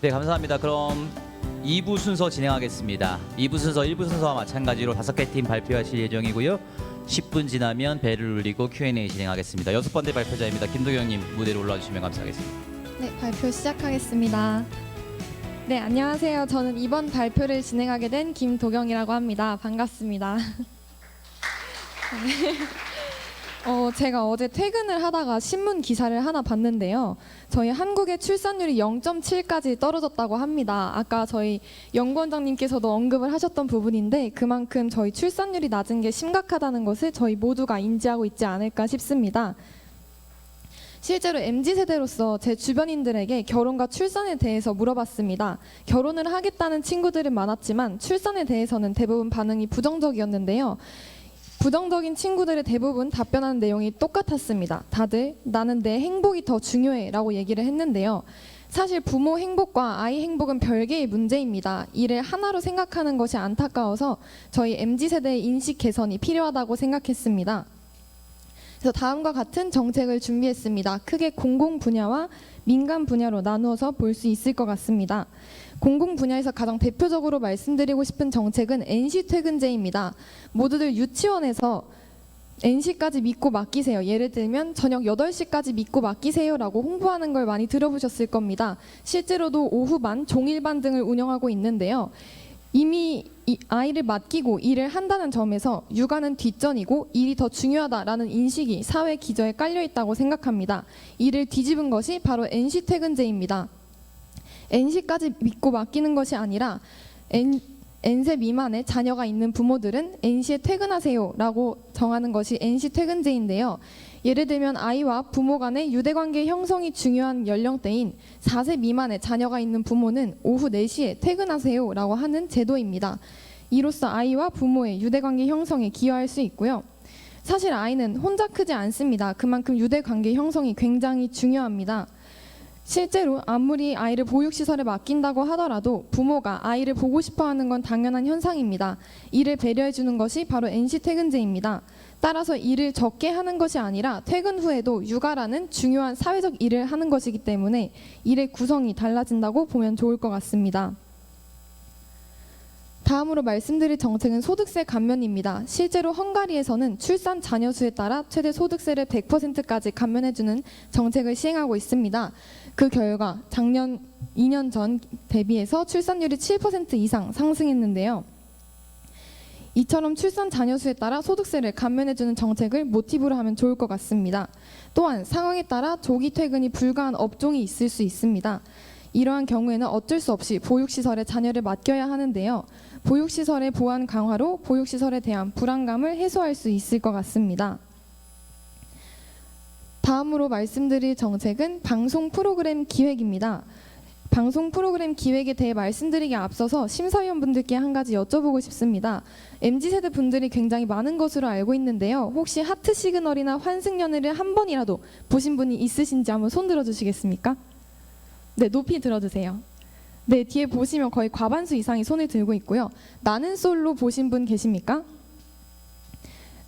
네, 감사합니다. 그럼 2부 순서 진행하겠습니다. 2부 순서 1부 순서와 마찬가지로 5개 팀 발표하실 예정이고요. 10분 지나면 벨을 울리고 Q&A 진행하겠습니다. 6번째 발표자입니다. 김도경님 무대로 올라와 주시면 감사하겠습니다. 네, 발표 시작하겠습니다. 네, 안녕하세요. 저는 이번 발표를 진행하게 된 김도경이라고 합니다. 반갑습니다. 제가 어제 퇴근을 하다가 신문 기사를 하나 봤는데요. 저희 한국의 출산율이 0.7까지 떨어졌다고 합니다. 아까 저희 연구원장님께서도 언급을 하셨던 부분인데 그만큼 저희 출산율이 낮은 게 심각하다는 것을 저희 모두가 인지하고 있지 않을까 싶습니다. 실제로 MZ세대로서 제 주변인들에게 결혼과 출산에 대해서 물어봤습니다. 결혼을 하겠다는 친구들은 많았지만 출산에 대해서는 대부분 반응이 부정적이었는데요. 부정적인 친구들의 대부분 답변하는 내용이 똑같았습니다. 다들 나는 내 행복이 더 중요해 라고 얘기를 했는데요. 사실 부모 행복과 아이 행복은 별개의 문제입니다. 이를 하나로 생각하는 것이 안타까워서 저희 MZ세대의 인식 개선이 필요하다고 생각했습니다. 그래서 다음과 같은 정책을 준비했습니다. 크게 공공 분야와 민간 분야로 나누어서 볼 수 있을 것 같습니다. 공공 분야에서 가장 대표적으로 말씀드리고 싶은 정책은 NC 퇴근제입니다. 모두들 유치원에서 NC까지 믿고 맡기세요. 예를 들면 저녁 8시까지 믿고 맡기세요라고 홍보하는 걸 많이 들어보셨을 겁니다. 실제로도 오후반, 종일반 등을 운영하고 있는데요. 이미 아이를 맡기고 일을 한다는 점에서 육아는 뒷전이고 일이 더 중요하다라는 인식이 사회 기저에 깔려 있다고 생각합니다. 이를 뒤집은 것이 바로 NC 퇴근제입니다. NC까지 믿고 맡기는 것이 아니라 N세 미만의 자녀가 있는 부모들은 NC에 퇴근하세요 라고 정하는 것이 NC 퇴근제인데요. 예를 들면 아이와 부모 간의 유대관계 형성이 중요한 연령대인 4세 미만의 자녀가 있는 부모는 오후 4시에 퇴근하세요 라고 하는 제도입니다. 이로써 아이와 부모의 유대관계 형성에 기여할 수 있고요. 사실 아이는 혼자 크지 않습니다. 그만큼 유대관계 형성이 굉장히 중요합니다. 실제로 아무리 아이를 보육시설에 맡긴다고 하더라도 부모가 아이를 보고 싶어하는 건 당연한 현상입니다. 이를 배려해주는 것이 바로 NC 퇴근제입니다. 따라서 일을 적게 하는 것이 아니라 퇴근 후에도 육아라는 중요한 사회적 일을 하는 것이기 때문에 일의 구성이 달라진다고 보면 좋을 것 같습니다. 다음으로 말씀드릴 정책은 소득세 감면입니다. 실제로 헝가리에서는 출산 자녀 수에 따라 최대 소득세를 100%까지 감면해주는 정책을 시행하고 있습니다. 그 결과 작년 2년 전 대비해서 출산율이 7% 이상 상승했는데요. 이처럼 출산 자녀 수에 따라 소득세를 감면해주는 정책을 모티브로 하면 좋을 것 같습니다. 또한 상황에 따라 조기 퇴근이 불가한 업종이 있을 수 있습니다. 이러한 경우에는 어쩔 수 없이 보육시설에 자녀를 맡겨야 하는데요. 보육시설의 보안 강화로 보육시설에 대한 불안감을 해소할 수 있을 것 같습니다. 다음으로 말씀드릴 정책은 방송 프로그램 기획입니다. 방송 프로그램 기획에 대해 말씀드리기 앞서서 심사위원분들께 한 가지 여쭤보고 싶습니다. MZ세대 분들이 굉장히 많은 것으로 알고 있는데요. 혹시 하트 시그널이나 환승연애를 한 번이라도 보신 분이 있으신지 한번 손 들어주시겠습니까? 네, 높이 들어주세요. 네, 뒤에 보시면 거의 과반수 이상이 손을 들고 있고요. 나는 솔로 보신 분 계십니까?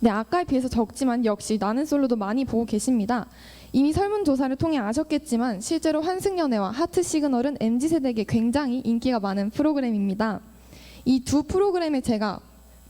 네, 아까에 비해서 적지만 역시 나는 솔로도 많이 보고 계십니다. 이미 설문조사를 통해 아셨겠지만 실제로 환승연애와 하트 시그널은 MZ세대에게 굉장히 인기가 많은 프로그램입니다. 이 두 프로그램에 제가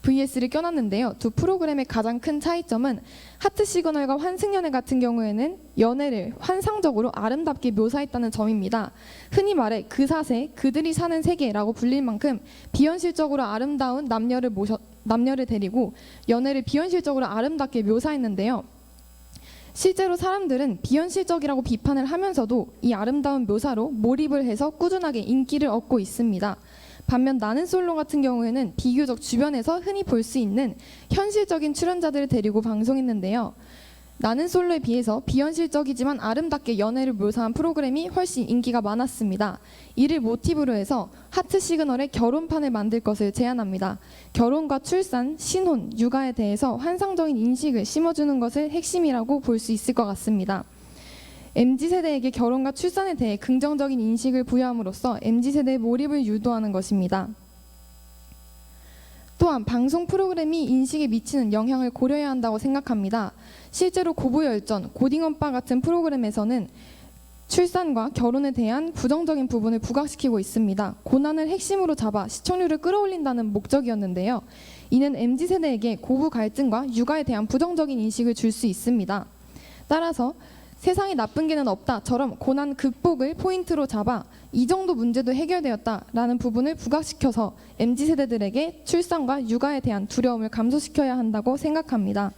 VS를 껴놨는데요. 두 프로그램의 가장 큰 차이점은 하트 시그널과 환승연애 같은 경우에는 연애를 환상적으로 아름답게 묘사했다는 점입니다. 흔히 말해 그 사세, 그들이 사는 세계라고 불릴 만큼 비현실적으로 아름다운 남녀를 데리고 연애를 비현실적으로 아름답게 묘사했는데요. 실제로 사람들은 비현실적이라고 비판을 하면서도 이 아름다운 묘사로 몰입을 해서 꾸준하게 인기를 얻고 있습니다. 반면 나는 솔로 같은 경우에는 비교적 주변에서 흔히 볼 수 있는 현실적인 출연자들을 데리고 방송했는데요. 나는 솔로에 비해서 비현실적이지만 아름답게 연애를 묘사한 프로그램이 훨씬 인기가 많았습니다. 이를 모티브로 해서 하트 시그널의 결혼판을 만들 것을 제안합니다. 결혼과 출산, 신혼, 육아에 대해서 환상적인 인식을 심어주는 것을 핵심이라고 볼 수 있을 것 같습니다. MZ세대에게 결혼과 출산에 대해 긍정적인 인식을 부여함으로써 MZ세대의 몰입을 유도하는 것입니다. 또한 방송 프로그램이 인식에 미치는 영향을 고려해야 한다고 생각합니다. 실제로 고부열전, 고딩엄빠 같은 프로그램에서는 출산과 결혼에 대한 부정적인 부분을 부각시키고 있습니다. 고난을 핵심으로 잡아 시청률을 끌어올린다는 목적이었는데요. 이는 MZ세대에게 고부 갈등과 육아에 대한 부정적인 인식을 줄 수 있습니다. 따라서 세상에 나쁜 게는 없다처럼 고난 극복을 포인트로 잡아 이 정도 문제도 해결되었다라는 부분을 부각시켜서 MZ세대들에게 출산과 육아에 대한 두려움을 감소시켜야 한다고 생각합니다.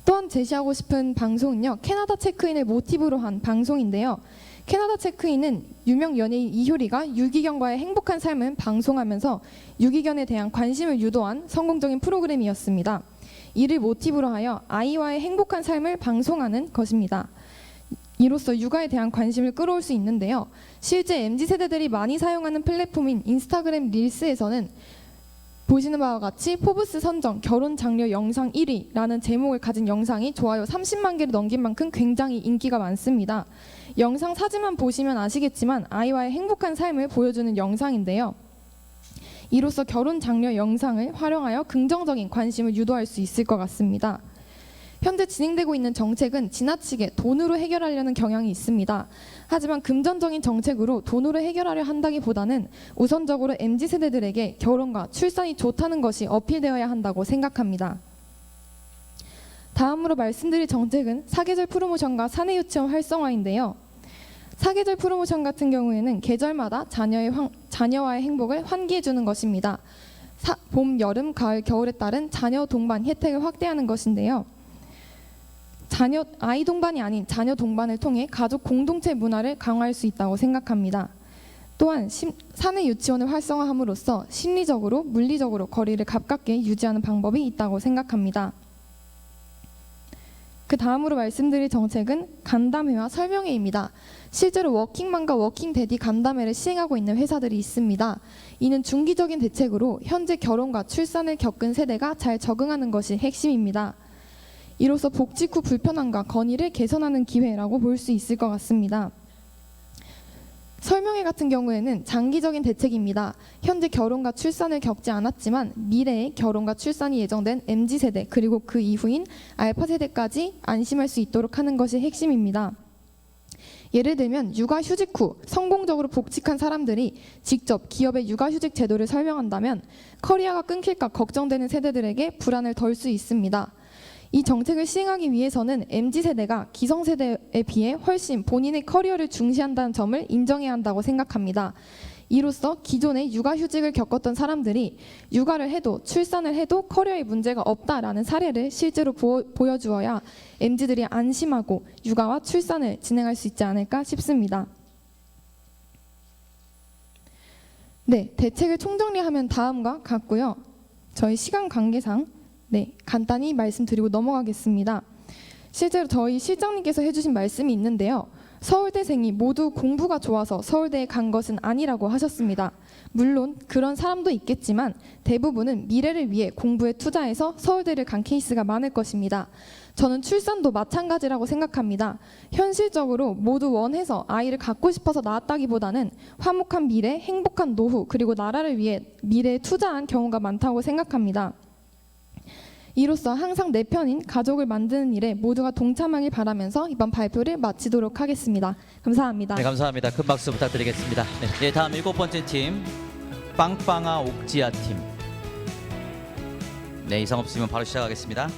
또한 제시하고 싶은 방송은요, 캐나다 체크인을 모티브로 한 방송인데요. 캐나다 체크인은 유명 연예인 이효리가 유기견과의 행복한 삶을 방송하면서 유기견에 대한 관심을 유도한 성공적인 프로그램이었습니다. 이를 모티브로 하여 아이와의 행복한 삶을 방송하는 것입니다. 이로써 육아에 대한 관심을 끌어올 수 있는데요. 실제 MZ세대들이 많이 사용하는 플랫폼인 인스타그램 릴스에서는 보시는 바와 같이 포브스 선정 결혼 장려 영상 1위라는 제목을 가진 영상이 좋아요 30만 개를 넘긴 만큼 굉장히 인기가 많습니다. 영상 사진만 보시면 아시겠지만 아이와의 행복한 삶을 보여주는 영상인데요. 이로써 결혼 장려 영상을 활용하여 긍정적인 관심을 유도할 수 있을 것 같습니다. 현재 진행되고 있는 정책은 지나치게 돈으로 해결하려는 경향이 있습니다. 하지만 금전적인 정책으로 돈으로 해결하려 한다기보다는 우선적으로 MZ세대들에게 결혼과 출산이 좋다는 것이 어필되어야 한다고 생각합니다. 다음으로 말씀드릴 정책은 사계절 프로모션과 사내 유치원 활성화인데요. 사계절 프로모션 같은 경우에는 계절마다 자녀와의 행복을 환기해주는 것입니다. 봄, 여름, 가을, 겨울에 따른 자녀 동반 혜택을 확대하는 것인데요. 아이 동반이 아닌 자녀 동반을 통해 가족 공동체 문화를 강화할 수 있다고 생각합니다. 또한 사내 유치원을 활성화함으로써 심리적으로, 물리적으로 거리를 가깝게 유지하는 방법이 있다고 생각합니다. 그 다음으로 말씀드릴 정책은 간담회와 설명회입니다. 실제로 워킹맘과 워킹데디 간담회를 시행하고 있는 회사들이 있습니다. 이는 중기적인 대책으로 현재 결혼과 출산을 겪은 세대가 잘 적응하는 것이 핵심입니다. 이로써 복직 후 불편함과 건의를 개선하는 기회라고 볼 수 있을 것 같습니다. 설명회 같은 경우에는 장기적인 대책입니다. 현재 결혼과 출산을 겪지 않았지만 미래에 결혼과 출산이 예정된 MZ세대 그리고 그 이후인 알파세대까지 안심할 수 있도록 하는 것이 핵심입니다. 예를 들면 육아휴직 후 성공적으로 복직한 사람들이 직접 기업의 육아휴직 제도를 설명한다면 커리어가 끊길까 걱정되는 세대들에게 불안을 덜 수 있습니다. 이 정책을 시행하기 위해서는 MZ세대가 기성세대에 비해 훨씬 본인의 커리어를 중시한다는 점을 인정해야 한다고 생각합니다. 이로써 기존에 육아휴직을 겪었던 사람들이 육아를 해도 출산을 해도 커리어에 문제가 없다라는 사례를 실제로 보여주어야 MZ들이 안심하고 육아와 출산을 진행할 수 있지 않을까 싶습니다. 네, 대책을 총정리하면 다음과 같고요. 저희 시간 관계상 간단히 말씀드리고 넘어가겠습니다. 실제로 저희 실장님께서 해주신 말씀이 있는데요. 서울대생이 모두 공부가 좋아서 서울대에 간 것은 아니라고 하셨습니다. 물론 그런 사람도 있겠지만 대부분은 미래를 위해 공부에 투자해서 서울대를 간 케이스가 많을 것입니다. 저는 출산도 마찬가지라고 생각합니다. 현실적으로 모두 원해서 아이를 갖고 싶어서 낳았다기보다는 화목한 미래, 행복한 노후, 그리고 나라를 위해 미래에 투자한 경우가 많다고 생각합니다. 이로써 항상 내 편인 가족을 만드는 일에 모두가 동참하길 바라면서 이번 발표를 마치도록 하겠습니다. 감사합니다. 네, 감사합니다. 큰 박수 부탁드리겠습니다. 네, 다음 7번째 팀 빵빵아 옥지아 팀. 네, 이상 없으면 바로 시작하겠습니다.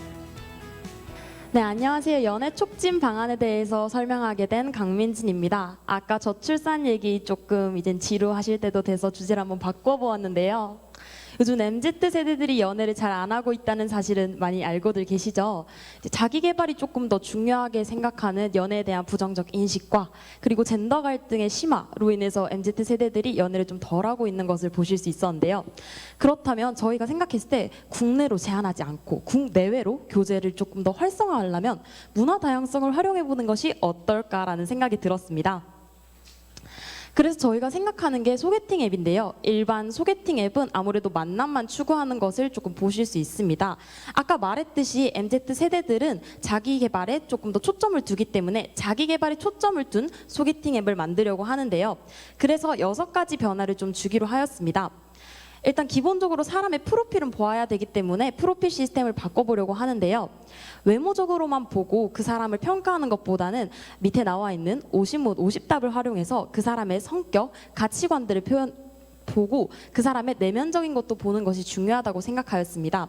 네, 안녕하세요. 연애 촉진 방안에 대해서 설명하게 된 강민진입니다. 아까 저출산 얘기 조금 이젠 지루하실 때도 돼서 주제를 한번 바꿔보았는데요. 요즘 MZ 세대들이 연애를 잘 안 하고 있다는 사실은 많이 알고들 계시죠? 자기 개발이 조금 더 중요하게 생각하는 연애에 대한 부정적 인식과 그리고 젠더 갈등의 심화로 인해서 MZ 세대들이 연애를 좀 덜 하고 있는 것을 보실 수 있었는데요. 그렇다면 저희가 생각했을 때 국내로 제한하지 않고 국내외로 교제를 조금 더 활성화하려면 문화 다양성을 활용해 보는 것이 어떨까라는 생각이 들었습니다. 그래서 저희가 생각하는 게 소개팅 앱인데요. 일반 소개팅 앱은 아무래도 만남만 추구하는 것을 조금 보실 수 있습니다. 아까 말했듯이 MZ 세대들은 자기 개발에 조금 더 초점을 두기 때문에 자기 개발에 초점을 둔 소개팅 앱을 만들려고 하는데요. 그래서 6가지 변화를 좀 주기로 하였습니다. 일단 기본적으로 사람의 프로필은 보아야 되기 때문에 프로필 시스템을 바꿔보려고 하는데요. 외모적으로만 보고 그 사람을 평가하는 것보다는 밑에 나와 있는 50문 50답을 활용해서 그 사람의 성격, 가치관들을 보고 그 사람의 내면적인 것도 보는 것이 중요하다고 생각하였습니다.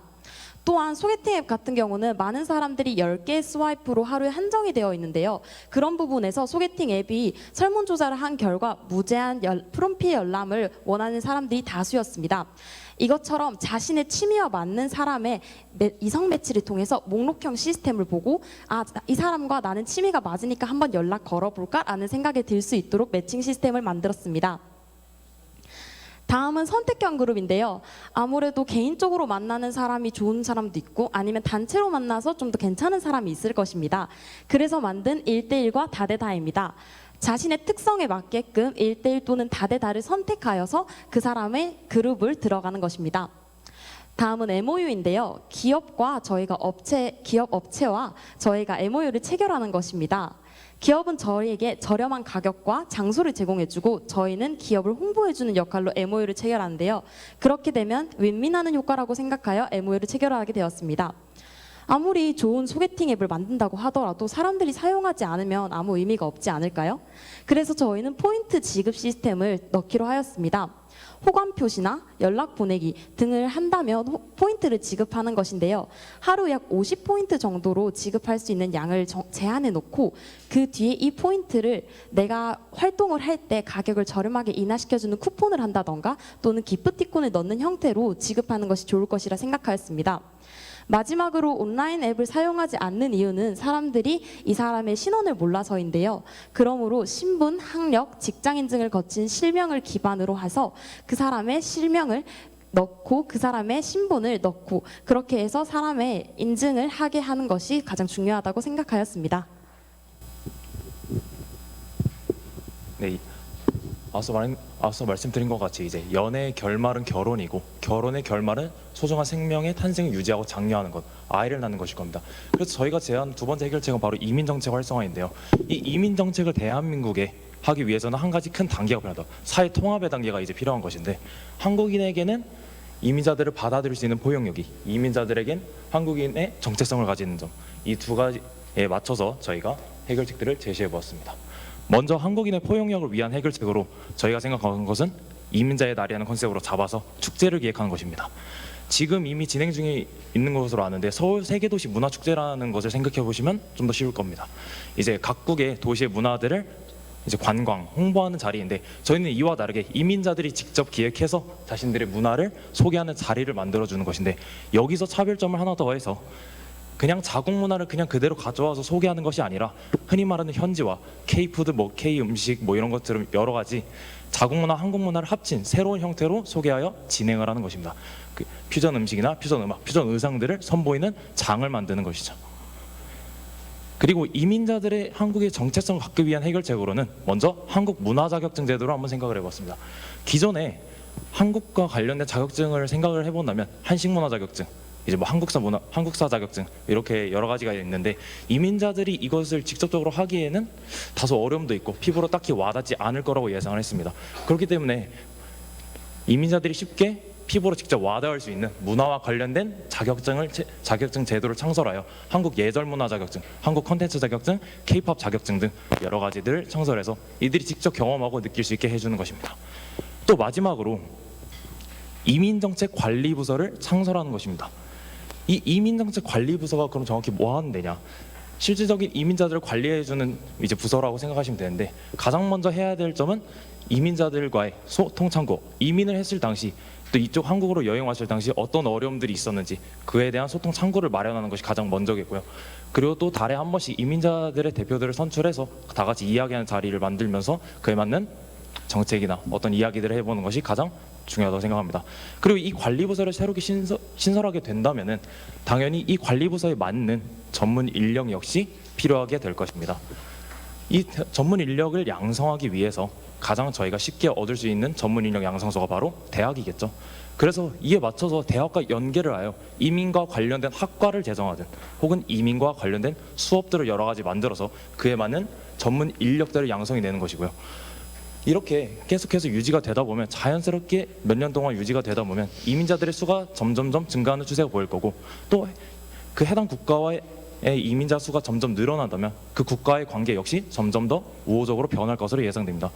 또한 소개팅 앱 같은 경우는 많은 사람들이 10개의 스와이프로 하루에 한정이 되어 있는데요. 그런 부분에서 소개팅 앱이 설문조사를 한 결과 무제한 프롬필 열람을 원하는 사람들이 다수였습니다. 이것처럼 자신의 취미와 맞는 사람의 이성 매치를 통해서 목록형 시스템을 보고 이 사람과 나는 취미가 맞으니까 한번 연락 걸어볼까라는 생각이 들 수 있도록 매칭 시스템을 만들었습니다. 다음은 선택형 그룹인데요. 아무래도 개인적으로 만나는 사람이 좋은 사람도 있고 아니면 단체로 만나서 좀 더 괜찮은 사람이 있을 것입니다. 그래서 만든 1대1과 다대다입니다. 자신의 특성에 맞게끔 1대1 또는 다대다를 선택하여서 그 사람의 그룹을 들어가는 것입니다. 다음은 MOU인데요. 기업 업체와 저희가 MOU를 체결하는 것입니다. 기업은 저희에게 저렴한 가격과 장소를 제공해주고 저희는 기업을 홍보해주는 역할로 MOU를 체결하는데요. 그렇게 되면 윈윈하는 효과라고 생각하여 MOU를 체결하게 되었습니다. 아무리 좋은 소개팅 앱을 만든다고 하더라도 사람들이 사용하지 않으면 아무 의미가 없지 않을까요? 그래서 저희는 포인트 지급 시스템을 넣기로 하였습니다. 호감 표시나 연락 보내기 등을 한다면 포인트를 지급하는 것인데요. 하루 약 50포인트 정도로 지급할 수 있는 양을 제한해 놓고 그 뒤에 이 포인트를 내가 활동을 할 때 가격을 저렴하게 인하시켜주는 쿠폰을 한다던가 또는 기프티콘을 넣는 형태로 지급하는 것이 좋을 것이라 생각하였습니다. 마지막으로 온라인 앱을 사용하지 않는 이유는 사람들이 이 사람의 신원을 몰라서인데요. 그러므로 신분, 학력, 직장 인증을 거친 실명을 기반으로 해서 그 사람의 실명을 넣고 그 사람의 신분을 넣고 그렇게 해서 사람의 인증을 하게 하는 것이 가장 중요하다고 생각하였습니다. 네, 앞서 말씀드린 것 같이 이제 연애의 결말은 결혼이고 결혼의 결말은 소중한 생명의 탄생을 유지하고 장려하는 것, 아이를 낳는 것일 겁니다. 그래서 저희가 제안한 두 번째 해결책은 바로 이민정책 활성화인데요. 이 이민정책을 대한민국에 하기 위해서는 한 가지 큰 단계가 필요하다. 사회 통합의 단계가 이제 필요한 것인데 한국인에게는 이민자들을 받아들일 수 있는 포용력이, 이민자들에겐 한국인의 정체성을 가지는 점, 이 두 가지에 맞춰서 저희가 해결책들을 제시해 보았습니다. 먼저 한국인의 포용력을 위한 해결책으로 저희가 생각하는 것은 이민자의 날이라는 컨셉으로 잡아서 축제를 기획하는 것입니다. 지금 이미 진행 중에 있는 것으로 아는데 서울 세계도시 문화축제라는 것을 생각해 보시면 좀 더 쉬울 겁니다. 이제 각국의 도시의 문화들을 이제 관광, 홍보하는 자리인데 저희는 이와 다르게 이민자들이 직접 기획해서 자신들의 문화를 소개하는 자리를 만들어주는 것인데 여기서 차별점을 하나 더해서 그냥 자국 문화를 그냥 그대로 가져와서 소개하는 것이 아니라 흔히 말하는 현지화, K푸드, K음식 이런 것들은 여러 가지 자국 문화, 한국 문화를 합친 새로운 형태로 소개하여 진행을 하는 것입니다. 그 퓨전 음식이나 퓨전 음악, 퓨전 의상들을 선보이는 장을 만드는 것이죠. 그리고 이민자들의 한국의 정체성을 갖기 위한 해결책으로는 먼저 한국 문화 자격증 제도를 한번 생각을 해봤습니다. 기존에 한국과 관련된 자격증을 생각을 해본다면 한식 문화 자격증, 이제 한국사 자격증 이렇게 여러 가지가 있는데 이민자들이 이것을 직접적으로 하기에는 다소 어려움도 있고 피부로 딱히 와닿지 않을 거라고 예상을 했습니다. 그렇기 때문에 이민자들이 쉽게 피부로 직접 와닿을 수 있는 문화와 관련된 자격증 제도를 창설하여 한국 예절문화 자격증, 한국 콘텐츠 자격증, K-팝 자격증 등 여러 가지들을 창설해서 이들이 직접 경험하고 느낄 수 있게 해주는 것입니다. 또 마지막으로 이민정책 관리부서를 창설하는 것입니다. 이 이민정책 관리부서가 그럼 정확히 뭐 하는 데냐? 실질적인 이민자들을 관리해주는 이제 부서라고 생각하시면 되는데 가장 먼저 해야 될 점은 이민자들과의 소통 창구, 이민을 했을 당시 또 이쪽 한국으로 여행 왔을 당시 어떤 어려움들이 있었는지 그에 대한 소통 창구를 마련하는 것이 가장 먼저겠고요. 그리고 또 달에 한 번씩 이민자들의 대표들을 선출해서 다 같이 이야기하는 자리를 만들면서 그에 맞는 정책이나 어떤 이야기들을 해보는 것이 가장 중요하다고 생각합니다. 그리고 이 관리부서를 새롭게 신설하게 된다면은 당연히 이 관리부서에 맞는 전문 인력 역시 필요하게 될 것입니다. 이 전문 인력을 양성하기 위해서 가장 저희가 쉽게 얻을 수 있는 전문 인력 양성소가 바로 대학이겠죠. 그래서 이에 맞춰서 대학과 연계를 하여 이민과 관련된 학과를 제정하든 혹은 이민과 관련된 수업들을 여러 가지 만들어서 그에 맞는 전문 인력들을 양성이 되는 것이고요. 이렇게 계속해서 유지가 되다 보면 자연스럽게 몇 년 동안 유지가 되다 보면 이민자들의 수가 점점점 증가하는 추세가 보일 거고 또 그 해당 국가와의 이민자 수가 점점 늘어난다면 그 국가의 관계 역시 점점 더 우호적으로 변할 것으로 예상됩니다.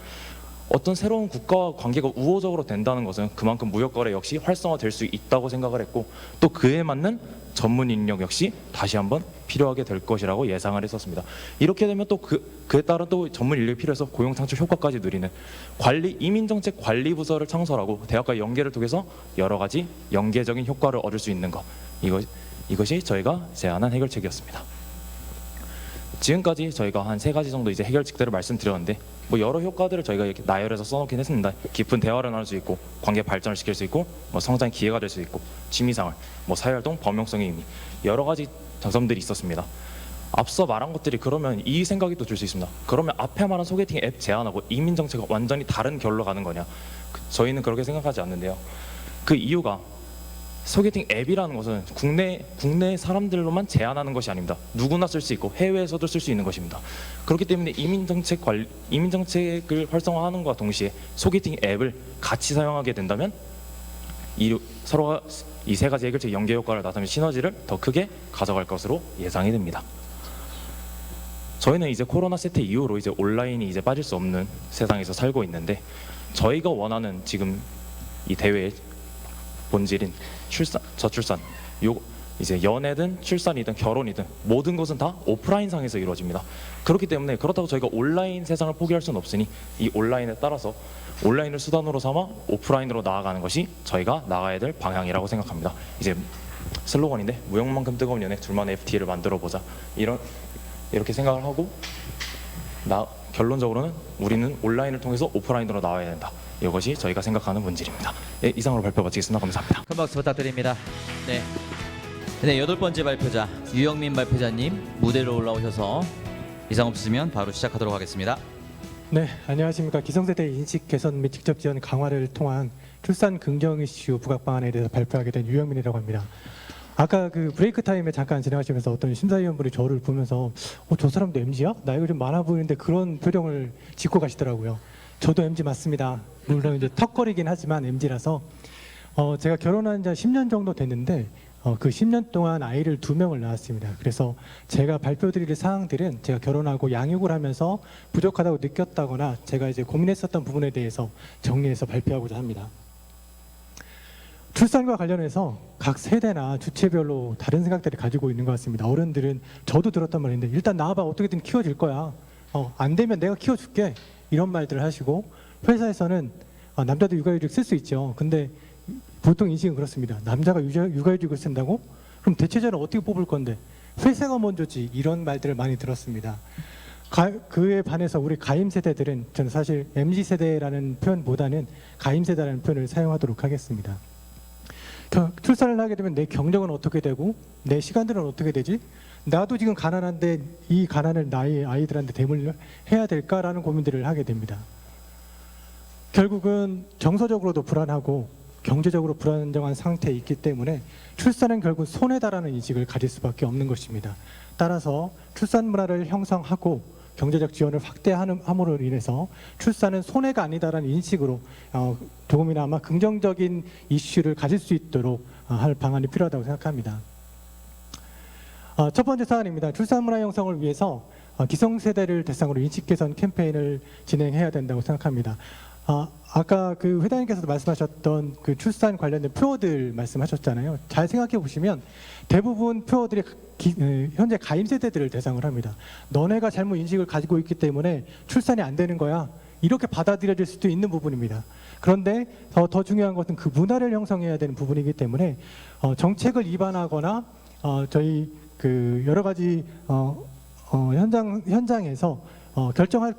어떤 새로운 국가와 관계가 우호적으로 된다는 것은 그만큼 무역거래 역시 활성화될 수 있다고 생각을 했고 또 그에 맞는 전문 인력 역시 다시 한번 필요하게 될 것이라고 예상을 했었습니다. 이렇게 되면 또 그에 따른 또 전문 인력이 필요해서 고용 창출 효과까지 누리는 이민정책 관리 부서를 창설하고 대학과 연계를 통해서 여러 가지 연계적인 효과를 얻을 수 있는 것 이것이 저희가 제안한 해결책이었습니다. 지금까지 저희가 한 3가지 정도 이제 해결책들을 말씀드렸는데 뭐 여러 효과들을 저희가 이렇게 나열해서 써놓긴 했습니다. 깊은 대화를 나눌 수 있고 관계 발전을 시킬 수 있고 뭐 성장의 기회가 될 수 있고 취미생활, 뭐 사회활동, 범용성의 의미 여러 가지 장점들이 있었습니다. 앞서 말한 것들이 그러면 이 생각이 또 들 수 있습니다. 그러면 앞에 말한 소개팅 앱 제안하고 이민 정책가 완전히 다른 결로 가는 거냐? 저희는 그렇게 생각하지 않는데요. 그 이유가 소개팅 앱이라는 것은 국내 사람들로만 제한하는 것이 아닙니다. 누구나 쓸 수 있고 해외에서도 쓸 수 있는 것입니다. 그렇기 때문에 이민정책을 활성화하는 것과 동시에 소개팅 앱을 같이 사용하게 된다면 서로가 이 3가지 해결책 연계 효과를 나타내는 시너지를 더 크게 가져갈 것으로 예상이 됩니다. 저희는 이제 코로나 사태 이후로 이제 온라인이 이제 빠질 수 없는 세상에서 살고 있는데 저희가 원하는 지금 이 대회의 본질인 저출산, 이제 연애든 출산이든 결혼이든 모든 것은 다 오프라인 상에서 이루어집니다. 그렇기 때문에 그렇다고 저희가 온라인 세상을 포기할 수는 없으니 이 온라인에 따라서 온라인을 수단으로 삼아 오프라인으로 나아가는 것이 저희가 나가야 될 방향이라고 생각합니다. 이제 슬로건인데 무역만큼 뜨거운 연애 둘만의 FTA를 만들어 보자 이렇게 생각을 하고 결론적으로는 우리는 온라인을 통해서 오프라인으로 나와야 된다. 이것이 저희가 생각하는 본질입니다. 예, 이상으로 발표 마치겠습니다. 감사합니다. 큰 박수 부탁드립니다. 네. 네, 8번째 발표자 유영민 발표자님 무대로 올라오셔서 이상 없으면 바로 시작하도록 하겠습니다. 네, 안녕하십니까. 기성세대 인식 개선 및 직접 지원 강화를 통한 출산 긍정 이슈 부각 방안에 대해서 발표하게 된 유영민이라고 합니다. 아까 그 브레이크 타임에 잠깐 지나가시면서 어떤 심사위원분이 저를 보면서 저 사람도 MZ야? 나이가 좀 많아 보이는데 그런 표정을 짓고 가시더라고요. 저도 MZ 맞습니다. 물론 이제 턱걸이긴 하지만 MZ라서 제가 결혼한 지 10년 정도 됐는데 그 10년 동안 아이를 2명을 낳았습니다. 그래서 제가 발표드릴 사항들은 제가 결혼하고 양육을 하면서 부족하다고 느꼈다거나 제가 이제 고민했었던 부분에 대해서 정리해서 발표하고자 합니다. 출산과 관련해서 각 세대나 주체별로 다른 생각들을 가지고 있는 것 같습니다. 어른들은 저도 들었단 말인데 일단 낳아봐 어떻게든 키워줄 거야. 안 되면 내가 키워줄게. 이런 말들을 하시고 회사에서는 남자도 육아휴직 쓸 수 있죠. 근데 보통 인식은 그렇습니다. 남자가 육아휴직을 쓴다고? 그럼 대체자는 어떻게 뽑을 건데? 회사가 먼저지. 이런 말들을 많이 들었습니다. 그에 반해서 우리 가임 세대들은 저는 사실 MZ 세대라는 표현보다는 가임 세대라는 표현을 사용하도록 하겠습니다. 출산을 하게 되면 내 경력은 어떻게 되고 내 시간들은 어떻게 되지? 나도 지금 가난한데 이 가난을 나의 아이들한테 대물해야 될까라는 고민들을 하게 됩니다. 결국은 정서적으로도 불안하고 경제적으로 불안정한 상태에 있기 때문에 출산은 결국 손해다라는 인식을 가질 수밖에 없는 것입니다. 따라서 출산 문화를 형성하고 경제적 지원을 확대함으로 인해서 출산은 손해가 아니다라는 인식으로 조금이나마 긍정적인 이슈를 가질 수 있도록 할 방안이 필요하다고 생각합니다. 첫 번째 사안입니다. 출산 문화 형성을 위해서 기성세대를 대상으로 인식 개선 캠페인을 진행해야 된다고 생각합니다. 아까 그 회장님께서도 말씀하셨던 그 출산 관련된 표어들 말씀하셨잖아요. 잘 생각해 보시면 대부분 표어들이 현재 가임 세대들을 대상으로 합니다. 너네가 잘못 인식을 가지고 있기 때문에 출산이 안 되는 거야. 이렇게 받아들여질 수도 있는 부분입니다. 그런데 더 중요한 것은 그 문화를 형성해야 되는 부분이기 때문에 정책을 입안하거나 저희 그 여러 가지 현장에서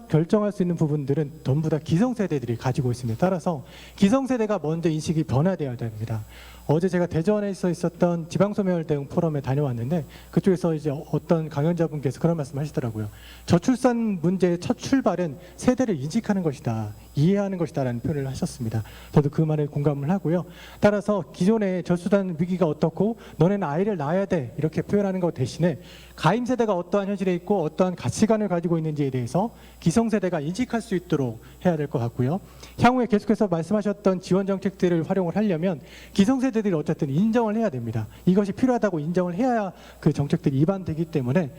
결정할 수 있는 부분들은 전부 다 기성세대들이 가지고 있습니다. 따라서 기성세대가 먼저 인식이 변화되어야 됩니다. 어제 제가 대전에서 있었던 지방소멸 대응 포럼에 다녀왔는데 그쪽에서 이제 어떤 강연자분께서 그런 말씀 하시더라고요. 저출산 문제의 첫 출발은 세대를 인식하는 것이다. 이해하는 것이다라는 표현을 하셨습니다. 저도 그 말에 공감을 하고요. 따라서 기존의 저출산 위기가 어떻고 너네는 아이를 낳아야 돼 이렇게 표현하는 것 대신에 가임 세대가 어떠한 현실에 있고 어떠한 가치관을 가지고 있는지에 대해서 대해서 기성세대가 인식할 수 있도록 해야 될 것 같고요. 향후에 계속해서 말씀하셨던 지원 정책들을 활용을 하려면 기성세대들이 어쨌든 인정을 해야 됩니다. 이것이 필요하다고 인정을 해야 그 정책들이 입안되기 때문에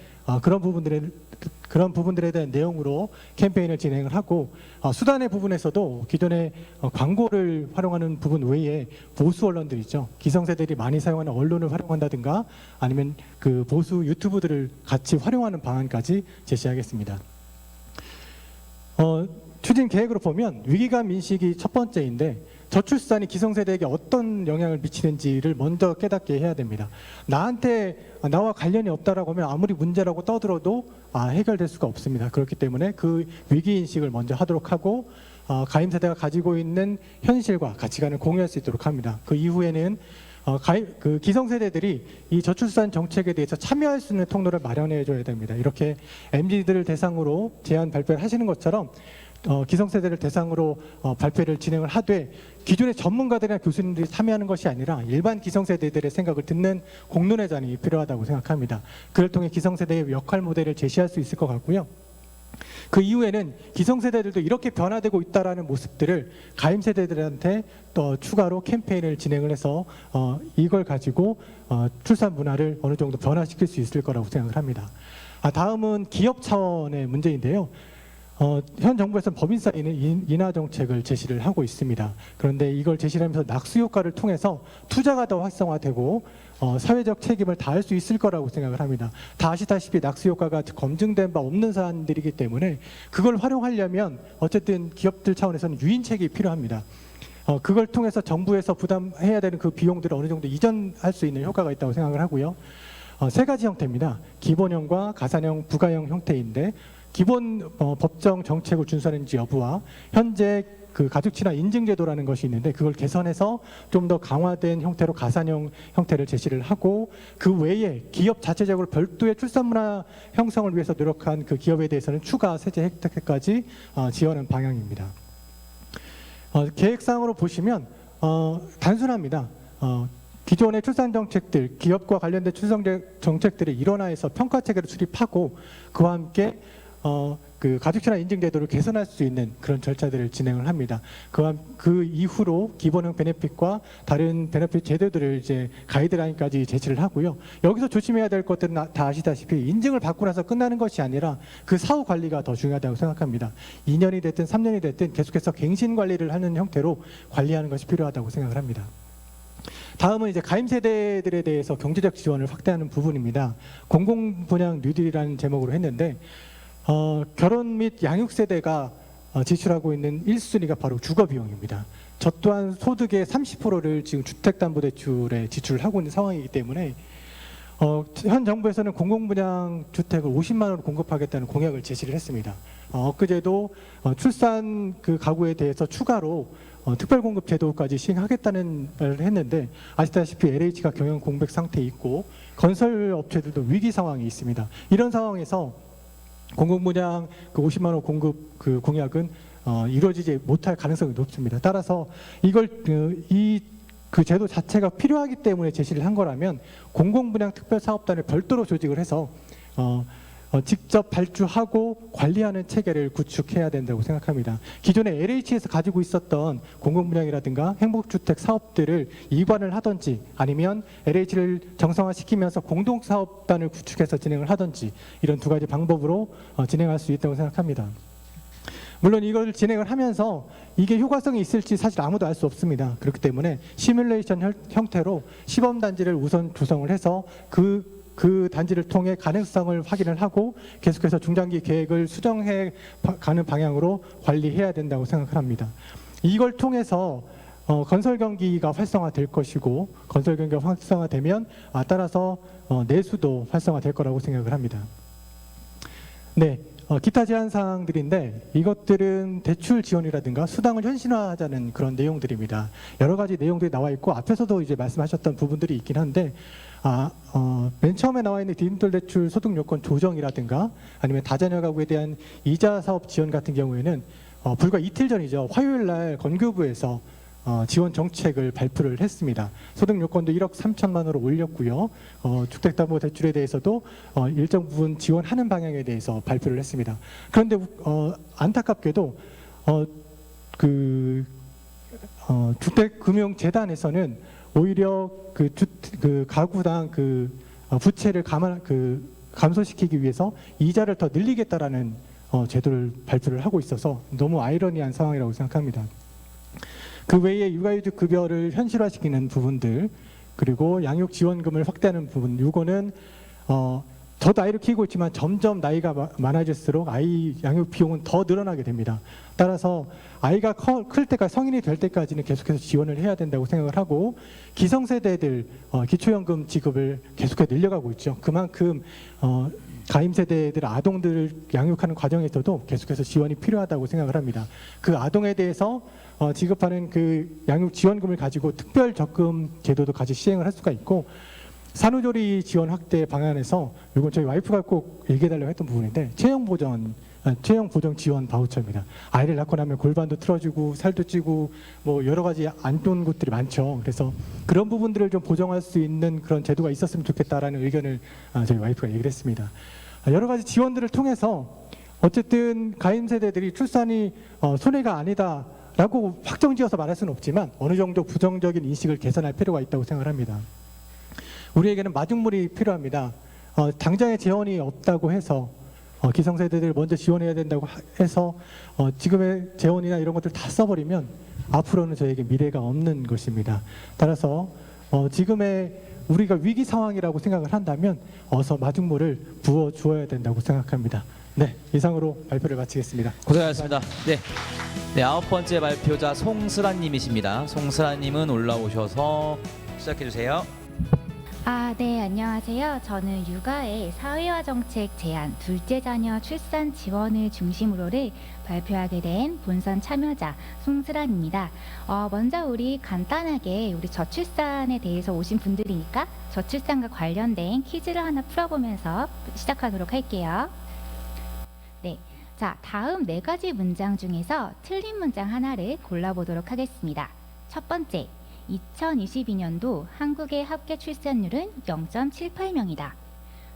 그런 부분들에 대한 내용으로 캠페인을 진행을 하고, 수단의 부분에서도 기존의 광고를 활용하는 부분 외에 보수 언론들 있죠. 기성세대들이 많이 사용하는 언론을 활용한다든가 아니면 그 보수 유튜브들을 같이 활용하는 방안까지 제시하겠습니다. 추진 계획으로 보면 위기감 인식이 첫 번째인데, 저출산이 기성세대에게 어떤 영향을 미치는지를 먼저 깨닫게 해야 됩니다. 나와 관련이 없다라고 하면 아무리 문제라고 떠들어도 해결될 수가 없습니다. 그렇기 때문에 그 위기인식을 먼저 하도록 하고, 가임세대가 가지고 있는 현실과 가치관을 공유할 수 있도록 합니다. 그 이후에는 그 기성세대들이 이 저출산 정책에 대해서 참여할 수 있는 통로를 마련해 줘야 됩니다. 이렇게 MZ들을 대상으로 제안 발표를 하시는 것처럼 기성세대를 대상으로 발표를 진행을 하되, 기존의 전문가들이나 교수님들이 참여하는 것이 아니라 일반 기성세대들의 생각을 듣는 공론회장이 필요하다고 생각합니다. 그를 통해 기성세대의 역할 모델을 제시할 수 있을 것 같고요. 그 이후에는 기성세대들도 이렇게 변화되고 있다는 모습들을 가임세대들한테 또 추가로 캠페인을 진행을 해서 이걸 가지고 출산 문화를 어느 정도 변화시킬 수 있을 거라고 생각을 합니다. 다음은 기업 차원의 문제인데요. 현 정부에서는 법인세 인하 정책을 제시를 하고 있습니다. 그런데 이걸 제시를 하면서 낙수 효과를 통해서 투자가 더 활성화되고 사회적 책임을 다할 수 있을 거라고 생각을 합니다. 다 아시다시피 낙수 효과가 검증된 바 없는 사안들이기 때문에 그걸 활용하려면 어쨌든 기업들 차원에서는 유인책이 필요합니다. 그걸 통해서 정부에서 부담해야 되는 그 비용들을 어느 정도 이전할 수 있는 효과가 있다고 생각을 하고요. 세 가지 형태입니다. 기본형과 가산형, 부가형 형태인데, 기본 법정 정책을 준수하는지 여부와 현재 그 가중치나 인증제도라는 것이 있는데 그걸 개선해서 좀 더 강화된 형태로 가산형 형태를 제시를 하고, 그 외에 기업 자체적으로 별도의 출산 문화 형성을 위해서 노력한 그 기업에 대해서는 추가 세제 혜택까지 지원하는 방향입니다. 계획상으로 보시면 단순합니다. 기존의 출산 정책들, 기업과 관련된 출산 정책들을 일원화해서 평가 체계를 수립하고, 그와 함께 그 가중치나 인증제도를 개선할 수 있는 그런 절차들을 진행을 합니다. 그 이후로 기본형 베네핏과 다른 베네핏 제도들을 이제 가이드라인까지 제시를 하고요. 여기서 조심해야 될 것들은 다 아시다시피 인증을 받고 나서 끝나는 것이 아니라 그 사후 관리가 더 중요하다고 생각합니다. 2년이 됐든 3년이 됐든 계속해서 갱신 관리를 하는 형태로 관리하는 것이 필요하다고 생각을 합니다. 다음은 이제 가임 세대들에 대해서 경제적 지원을 확대하는 부분입니다. 공공분양 뉴딜이라는 제목으로 했는데, 결혼 및 양육 세대가 지출하고 있는 1순위가 바로 주거 비용입니다. 저 또한 소득의 30%를 지금 주택담보대출에 지출을 하고 있는 상황이기 때문에 현 정부에서는 공공분양 주택을 50만 원으로 공급하겠다는 공약을 제시를 했습니다. 엊그제도 출산 그 가구에 대해서 추가로 특별공급 제도까지 시행하겠다는 말을 했는데, 아시다시피 LH가 경영 공백 상태에 있고 건설 업체들도 위기 상황이 있습니다. 이런 상황에서 공공분양 그 50만 원 공급 그 공약은 이루어지지 못할 가능성이 높습니다. 따라서 이걸 그 제도 자체가 필요하기 때문에 제시를 한 거라면 공공분양 특별사업단을 별도로 조직을 해서 직접 발주하고 관리하는 체계를 구축해야 된다고 생각합니다. 기존에 LH에서 가지고 있었던 공공분양이라든가 행복주택 사업들을 이관을 하든지 아니면 LH를 정상화시키면서 공동사업단을 구축해서 진행을 하든지, 이런 두 가지 방법으로 진행할 수 있다고 생각합니다. 물론 이걸 진행을 하면서 이게 효과성이 있을지 사실 아무도 알 수 없습니다. 그렇기 때문에 시뮬레이션 형태로 시범단지를 우선 구성을 해서 그 단지를 통해 가능성을 확인을 하고 계속해서 중장기 계획을 수정해 가는 방향으로 관리해야 된다고 생각을 합니다. 이걸 통해서 건설 경기가 활성화될 것이고, 건설 경기가 활성화되면 따라서 내수도 활성화될 거라고 생각을 합니다. 네, 기타 제한 사항들인데 이것들은 대출 지원이라든가 수당을 현실화하자는 그런 내용들입니다. 여러 가지 내용들이 나와 있고 앞에서도 이제 말씀하셨던 부분들이 있긴 한데, 맨 처음에 나와 있는 디딤돌 대출 소득 요건 조정이라든가 아니면 다자녀 가구에 대한 이자 사업 지원 같은 경우에는 불과 이틀 전이죠. 화요일 날 건교부에서 지원 정책을 발표를 했습니다. 소득 요건도 1억 3천만 원으로 올렸고요. 주택담보대출에 대해서도 일정 부분 지원하는 방향에 대해서 발표를 했습니다. 그런데 안타깝게도 주택금융재단에서는 오히려 그 가구당 부채를 감소시키기 위해서 이자를 더 늘리겠다라는 제도를 발표를 하고 있어서 너무 아이러니한 상황이라고 생각합니다. 그 외에 육아휴직 급여를 현실화시키는 부분들, 그리고 양육 지원금을 확대하는 부분, 이거는 저도 아이를 키우고 있지만 점점 나이가 많아질수록 아이 양육 비용은 더 늘어나게 됩니다. 따라서 아이가 클 때까지, 성인이 될 때까지는 계속해서 지원을 해야 된다고 생각을 하고, 기성세대들 기초연금 지급을 계속해서 늘려가고 있죠. 그만큼 가임세대들 아동들을 양육하는 과정에서도 계속해서 지원이 필요하다고 생각을 합니다. 그 아동에 대해서 지급하는 그 양육 지원금을 가지고 특별 적금 제도도 같이 시행을 할 수가 있고, 산후조리 지원 확대 방안에서, 이건 저희 와이프가 꼭 얘기해달라고 했던 부분인데, 체형 보정 지원 바우처입니다. 아이를 낳고 나면 골반도 틀어주고 살도 찌고 뭐 여러 가지 안 좋은 것들이 많죠. 그래서 그런 부분들을 좀 보정할 수 있는 그런 제도가 있었으면 좋겠다라는 의견을 저희 와이프가 얘기를 했습니다. 여러 가지 지원들을 통해서 어쨌든 가임 세대들이 출산이 손해가 아니다라고 확정지어서 말할 수는 없지만 어느 정도 부정적인 인식을 개선할 필요가 있다고 생각을 합니다. 우리에게는 마중물이 필요합니다. 당장의 재원이 없다고 해서 기성세대들 먼저 지원해야 된다고 해서 지금의 재원이나 이런 것들 다 써버리면 앞으로는 저에게 미래가 없는 것입니다. 따라서 지금의 우리가 위기 상황이라고 생각을 한다면 어서 마중물을 부어 주어야 된다고 생각합니다. 네, 이상으로 발표를 마치겠습니다. 고생하셨습니다. 네, 9번째 발표자 송슬아님이십니다. 송슬아님은 올라오셔서 시작해 주세요. 네, 안녕하세요. 저는 육아의 사회화 정책 제안, 둘째 자녀 출산 지원을 중심으로를 발표하게 된 본선 참여자 송슬아입니다. 먼저 우리 간단하게 우리 저출산에 대해서 오신 분들이니까 저출산과 관련된 퀴즈를 하나 풀어보면서 시작하도록 할게요. 네, 자, 다음 4가지 문장 중에서 틀린 문장 하나를 골라보도록 하겠습니다. 첫 번째, 2022년도 한국의 합계 출산율은 0.78명이다.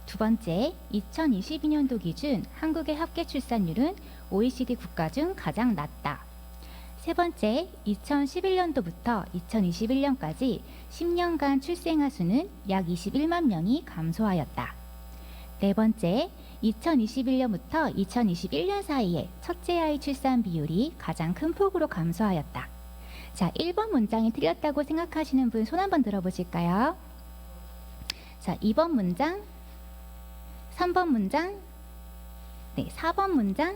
두 번째, 2022년도 기준 한국의 합계 출산율은 OECD 국가 중 가장 낮다. 세 번째, 2011년도부터 2021년까지 10년간 출생아 수는 약 21만 명이 감소하였다. 네 번째, 2021년부터 2021년 사이에 첫째 아이 출산 비율이 가장 큰 폭으로 감소하였다. 자, 1번 문장이 틀렸다고 생각하시는 분 손 한번 들어보실까요? 자, 2번 문장, 3번 문장, 네, 4번 문장,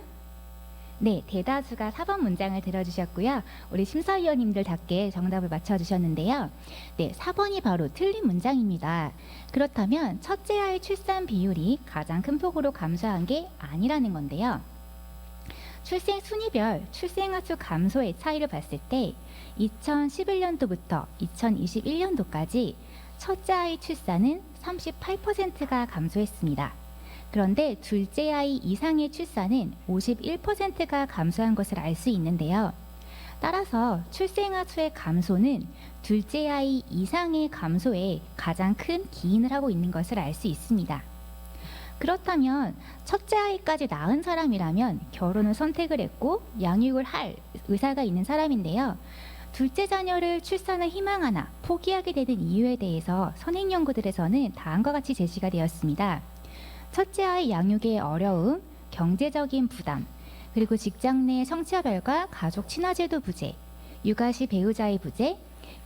네, 대다수가 4번 문장을 들어주셨고요. 우리 심사위원님들답게 정답을 맞춰주셨는데요. 네, 4번이 바로 틀린 문장입니다. 그렇다면 첫째 아이 출산 비율이 가장 큰 폭으로 감소한 게 아니라는 건데요. 출생 순위별 출생아 수 감소의 차이를 봤을 때 2011년도부터 2021년도까지 첫째 아이 출산은 38%가 감소했습니다. 그런데 둘째 아이 이상의 출산은 51%가 감소한 것을 알 수 있는데요. 따라서 출생아 수의 감소는 둘째 아이 이상의 감소에 가장 큰 기인을 하고 있는 것을 알 수 있습니다. 그렇다면 첫째 아이까지 낳은 사람이라면 결혼을 선택을 했고 양육을 할 의사가 있는 사람인데요. 둘째 자녀를 출산을 희망하나 포기하게 되는 이유에 대해서 선행 연구들에서는 다음과 같이 제시가 되었습니다. 첫째 아이 양육의 어려움, 경제적인 부담, 그리고 직장 내 성차별과 가족 친화제도 부재, 육아 시 배우자의 부재,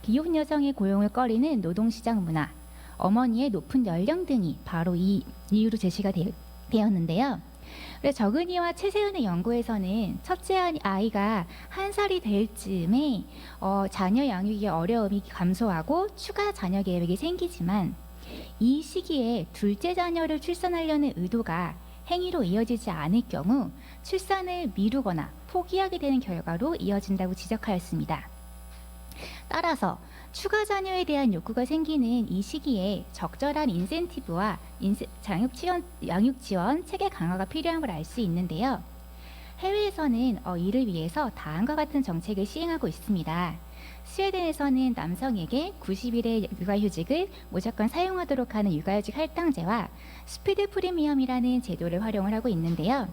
기혼 여성의 고용을 꺼리는 노동시장 문화, 어머니의 높은 연령 등이 바로 이 이유로 제시가 되었는데요. 그래서 정은이와 최세은의 연구에서는 첫째 아이가 1살이 될 즈음에 자녀 양육의 어려움이 감소하고 추가 자녀 계획이 생기지만 이 시기에 둘째 자녀를 출산하려는 의도가 행위로 이어지지 않을 경우 출산을 미루거나 포기하게 되는 결과로 이어진다고 지적하였습니다. 따라서 추가 자녀에 대한 욕구가 생기는 이 시기에 적절한 인센티브와 양육 지원 체계 강화가 필요한 걸 알 수 있는데요. 해외에서는 이를 위해서 다음과 같은 정책을 시행하고 있습니다. 스웨덴에서는 남성에게 90일의 육아휴직을 무조건 사용하도록 하는 육아휴직 할당제와 스피드 프리미엄이라는 제도를 활용을 하고 있는데요.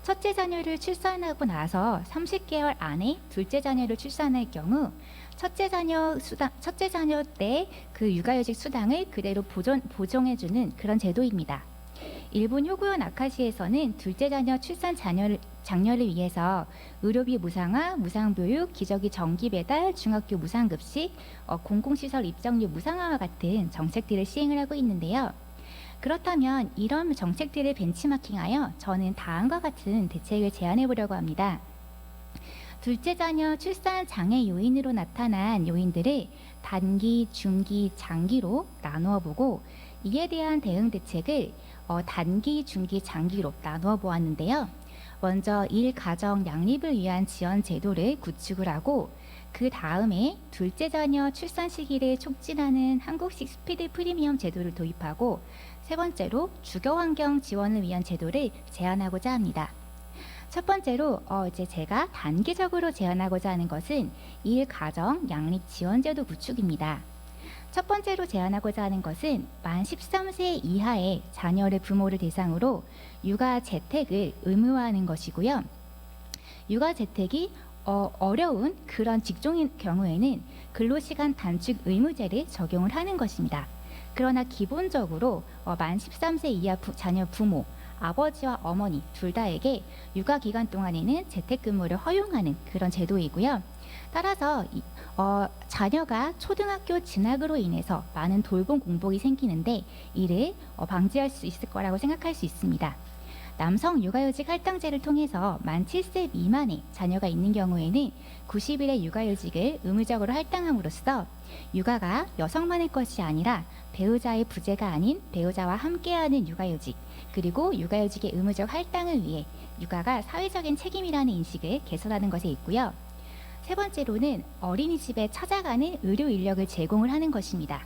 첫째 자녀를 출산하고 나서 30개월 안에 둘째 자녀를 출산할 경우 첫째 자녀 때 그 육아휴직 수당을 그대로 보정해주는 그런 제도입니다. 일본 효구현 아카시에서는 둘째 자녀 출산 장려를 위해서 의료비 무상화, 무상교육, 기저귀 정기 배달, 중학교 무상급식, 공공시설 입장료 무상화와 같은 정책들을 시행을 하고 있는데요. 그렇다면 이런 정책들을 벤치마킹하여 저는 다음과 같은 대책을 제안해 보려고 합니다. 둘째 자녀 출산 장애 요인으로 나타난 요인들을 단기, 중기, 장기로 나누어 보고 이에 대한 대응 대책을 단기, 중기, 장기로 나누어 보았는데요. 먼저 일가정 양립을 위한 지원 제도를 구축을 하고 그 다음에 둘째 자녀 출산 시기를 촉진하는 한국식 스피드 프리미엄 제도를 도입하고 세 번째로 주거 환경 지원을 위한 제도를 제안하고자 합니다. 첫 번째로 이제 제가 단기적으로 제안하고자 하는 것은 일가정 양립 지원 제도 구축입니다. 첫 번째로 제안하고자 하는 것은 만 13세 이하의 자녀를 부모를 대상으로 육아 재택을 의무화하는 것이고요. 육아 재택이 어려운 그런 직종인 경우에는 근로시간 단축 의무제를 적용을 하는 것입니다. 그러나 기본적으로 만 13세 이하 자녀 부모, 아버지와 어머니 둘 다에게 육아 기간 동안에는 재택근무를 허용하는 그런 제도이고요. 따라서 자녀가 초등학교 진학으로 인해서 많은 돌봄 공복이 생기는데 이를 방지할 수 있을 거라고 생각할 수 있습니다. 남성 육아휴직 할당제를 통해서 만 7세 미만의 자녀가 있는 경우에는 90일의 육아휴직을 의무적으로 할당함으로써 육아가 여성만의 것이 아니라 배우자의 부재가 아닌 배우자와 함께하는 육아휴직 그리고 육아휴직의 의무적 할당을 위해 육아가 사회적인 책임이라는 인식을 개선하는 것에 있고요. 세 번째로는 어린이집에 찾아가는 의료 인력을 제공을 하는 것입니다.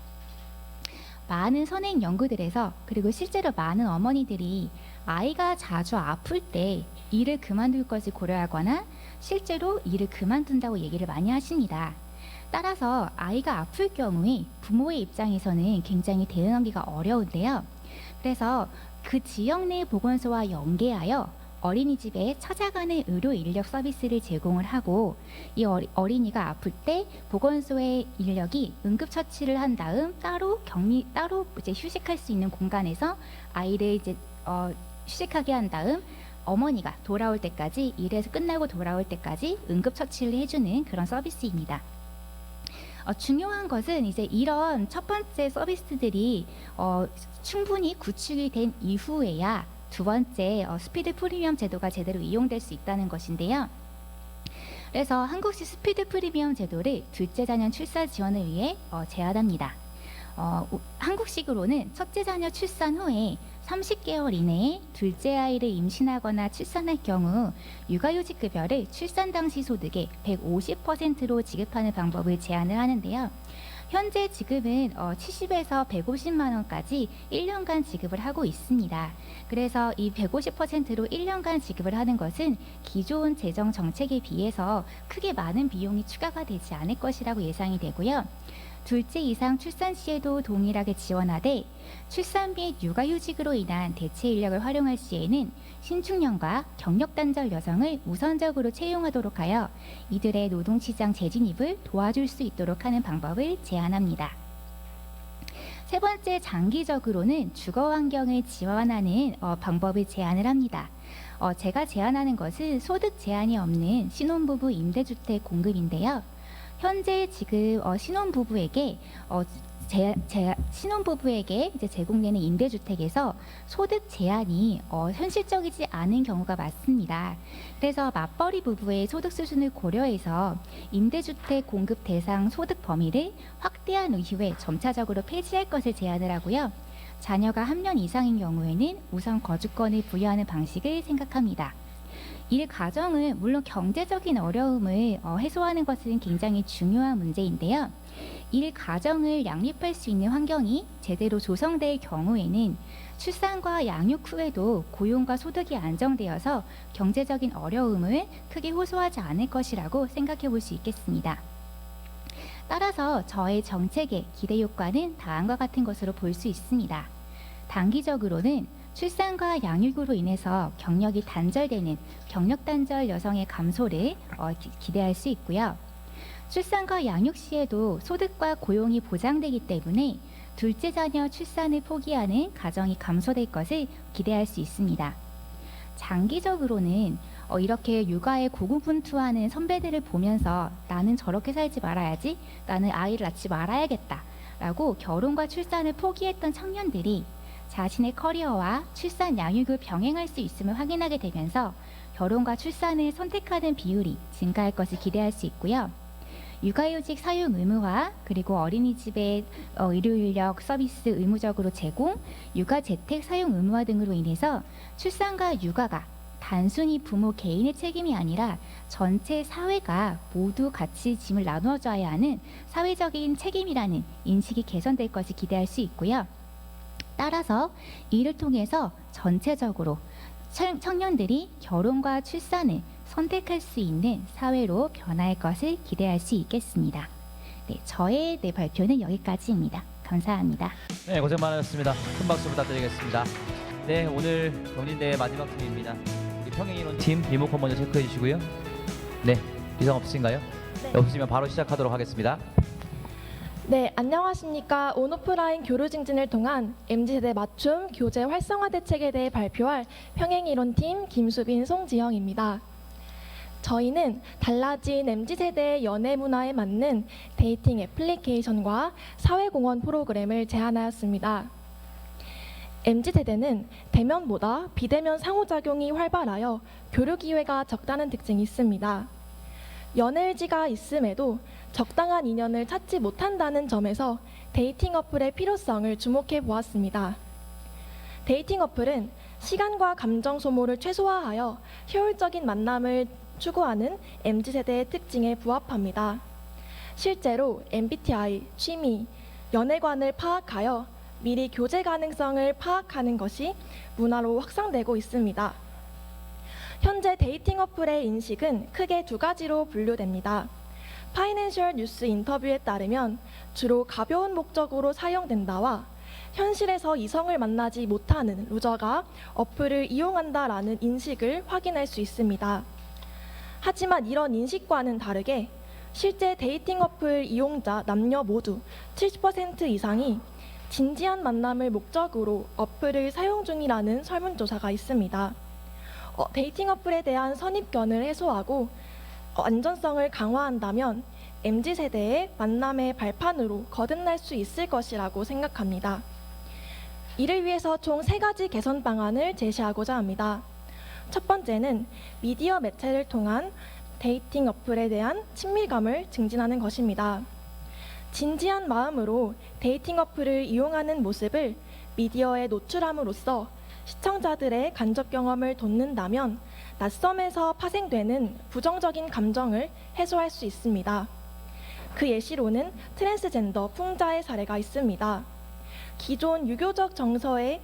많은 선행 연구들에서 그리고 실제로 많은 어머니들이 아이가 자주 아플 때 일을 그만둘 것을 고려하거나 실제로 일을 그만둔다고 얘기를 많이 하십니다. 따라서 아이가 아플 경우에 부모의 입장에서는 굉장히 대응하기가 어려운데요. 그래서 그 지역 내 보건소와 연계하여 어린이집에 찾아가는 의료 인력 서비스를 제공을 하고 이 어린이가 아플 때 보건소의 인력이 응급처치를 한 다음 따로 이제 휴식할 수 있는 공간에서 아이를 이제 휴식하게 한 다음 어머니가 돌아올 때까지 일에서 끝나고 돌아올 때까지 응급처치를 해주는 그런 서비스입니다. 중요한 것은 이제 이런 첫 번째 서비스들이 충분히 구축이 된 이후에야 두 번째 스피드 프리미엄 제도가 제대로 이용될 수 있다는 것인데요. 그래서 한국식 스피드 프리미엄 제도를 둘째 자녀 출산 지원을 위해 제안합니다. 한국식으로는 첫째 자녀 출산 후에 30개월 이내에 둘째 아이를 임신하거나 출산할 경우 육아휴직 급여를 출산 당시 소득의 150%로 지급하는 방법을 제안을 하는데요. 현재 지급은 70에서 150만 원까지 1년간 지급을 하고 있습니다. 그래서 이 150%로 1년간 지급을 하는 것은 기존 재정 정책에 비해서 크게 많은 비용이 추가가 되지 않을 것이라고 예상이 되고요. 둘째 이상 출산 시에도 동일하게 지원하되 출산 및 육아휴직으로 인한 대체 인력을 활용할 시에는 신축년과 경력 단절 여성을 우선적으로 채용하도록 하여 이들의 노동시장 재진입을 도와줄 수 있도록 하는 방법을 제안합니다. 세 번째, 장기적으로는 주거 환경을 지원하는 방법을 제안을 합니다. 제가 제안하는 것은 소득 제한이 없는 신혼부부 임대주택 공급인데요. 현재 지금 신혼부부에게 이제 제공되는 임대주택에서 소득 제한이 현실적이지 않은 경우가 많습니다. 그래서 맞벌이 부부의 소득 수준을 고려해서 임대주택 공급 대상 소득 범위를 확대한 이후에 점차적으로 폐지할 것을 제안을 하고요. 자녀가 한 명 이상인 경우에는 우선 거주권을 부여하는 방식을 생각합니다. 일 가정은 물론 경제적인 어려움을 해소하는 것은 굉장히 중요한 문제인데요. 일 가정을 양립할 수 있는 환경이 제대로 조성될 경우에는 출산과 양육 후에도 고용과 소득이 안정되어서 경제적인 어려움을 크게 호소하지 않을 것이라고 생각해 볼 수 있겠습니다. 따라서 저의 정책의 기대 효과는 다음과 같은 것으로 볼 수 있습니다. 단기적으로는 출산과 양육으로 인해서 경력이 단절되는 경력 단절 여성의 감소를 기대할 수 있고요. 출산과 양육 시에도 소득과 고용이 보장되기 때문에 둘째 자녀 출산을 포기하는 가정이 감소될 것을 기대할 수 있습니다. 장기적으로는 이렇게 육아에 고군분투하는 선배들을 보면서 나는 저렇게 살지 말아야지, 나는 아이를 낳지 말아야겠다 라고 결혼과 출산을 포기했던 청년들이 자신의 커리어와 출산 양육을 병행할 수 있음을 확인하게 되면서 결혼과 출산을 선택하는 비율이 증가할 것을 기대할 수 있고요. 육아휴직 사용 의무화, 그리고 어린이집의 일요인력 서비스 의무적으로 제공, 육아재택 사용 의무화 등으로 인해서 출산과 육아가 단순히 부모 개인의 책임이 아니라 전체 사회가 모두 같이 짐을 나누어줘야 하는 사회적인 책임이라는 인식이 개선될 것을 기대할 수 있고요. 따라서 이를 통해서 전체적으로 청년들이 결혼과 출산을 선택할 수 있는 사회로 변할 것을 기대할 수 있겠습니다. 네, 저의 발표는 여기까지입니다. 감사합니다. 네, 고생 많으셨습니다. 큰 박수 부탁드리겠습니다. 네, 오늘 경진대회 마지막 팀입니다. 우리 평행이론팀 리모컨 먼저 체크해 주시고요. 네, 이상 없으신가요? 네. 없으시면 바로 시작하도록 하겠습니다. 네, 안녕하십니까. 온오프라인 교류 증진을 통한 MZ세대 맞춤 교재 활성화 대책에 대해 발표할 평행이론팀 김수빈, 송지영입니다. 저희는 달라진 MZ세대의 연애 문화에 맞는 데이팅 애플리케이션과 사회공헌 프로그램을 제안하였습니다. MZ세대는 대면보다 비대면 상호작용이 활발하여 교류 기회가 적다는 특징이 있습니다. 연애 의지가 있음에도 적당한 인연을 찾지 못한다는 점에서 데이팅 어플의 필요성을 주목해 보았습니다. 데이팅 어플은 시간과 감정 소모를 최소화하여 효율적인 만남을 추구하는 MZ세대의 특징에 부합합니다. 실제로 MBTI, 취미, 연애관을 파악하여 미리 교제 가능성을 파악하는 것이 문화로 확산되고 있습니다. 현재 데이팅 어플의 인식은 크게 두 가지로 분류됩니다. 파이낸셜 뉴스 인터뷰에 따르면 주로 가벼운 목적으로 사용된다와 현실에서 이성을 만나지 못하는 루저가 어플을 이용한다라는 인식을 확인할 수 있습니다. 하지만 이런 인식과는 다르게 실제 데이팅 어플 이용자 남녀 모두 70% 이상이 진지한 만남을 목적으로 어플을 사용 중이라는 설문조사가 있습니다. 데이팅 어플에 대한 선입견을 해소하고 안전성을 강화한다면 MZ세대의 만남의 발판으로 거듭날 수 있을 것이라고 생각합니다. 이를 위해서 총 3가지 개선 방안을 제시하고자 합니다. 첫 번째는 미디어 매체를 통한 데이팅 어플에 대한 친밀감을 증진하는 것입니다. 진지한 마음으로 데이팅 어플을 이용하는 모습을 미디어에 노출함으로써 시청자들의 간접 경험을 돋는다면 낯섦에서 파생되는 부정적인 감정을 해소할 수 있습니다. 그 예시로는 트랜스젠더 풍자의 사례가 있습니다. 기존 유교적 정서에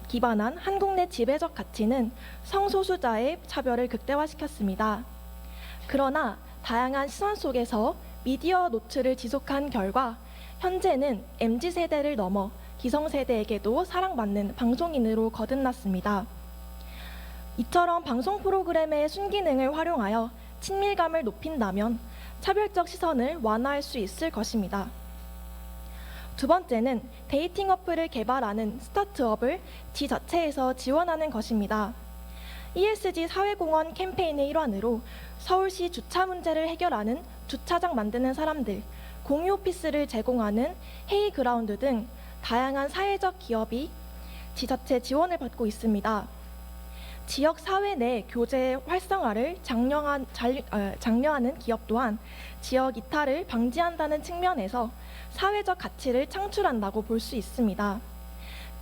기반한 한국 내 지배적 가치는 성소수자의 차별을 극대화시켰습니다. 그러나 다양한 시선 속에서 미디어 노출을 지속한 결과 현재는 MZ세대를 넘어 기성세대에게도 사랑받는 방송인으로 거듭났습니다. 이처럼 방송 프로그램의 순기능을 활용하여 친밀감을 높인다면 차별적 시선을 완화할 수 있을 것입니다. 두 번째는 데이팅 어플을 개발하는 스타트업을 지자체에서 지원하는 것입니다. ESG 사회공헌 캠페인의 일환으로 서울시 주차 문제를 해결하는 주차장 만드는 사람들, 공유 오피스를 제공하는 헤이그라운드 등 다양한 사회적 기업이 지자체 지원을 받고 있습니다. 지역 사회 내 교제 활성화를 장려하는 기업 또한 지역 이탈을 방지한다는 측면에서 사회적 가치를 창출한다고 볼 수 있습니다.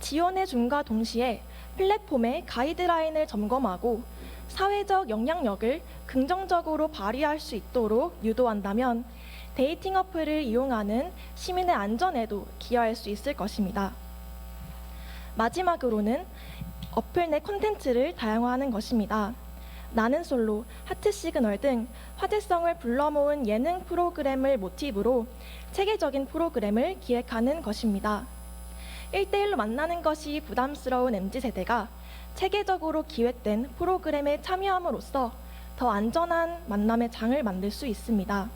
지원해 줌과 동시에 플랫폼의 가이드라인을 점검하고 사회적 영향력을 긍정적으로 발휘할 수 있도록 유도한다면 데이팅 어플을 이용하는 시민의 안전에도 기여할 수 있을 것입니다. 마지막으로는 어플 내 콘텐츠를 다양화하는 것입니다. 나는 솔로, 하트 시그널 등 화제성을 불러 모은 예능 프로그램을 모티브로 체계적인 프로그램을 기획하는 것입니다. 1대1로 만나는 것이 부담스러운 MZ세대가 체계적으로 기획된 프로그램에 참여함으로써 더 안전한 만남의 장을 만들 수 있습니다.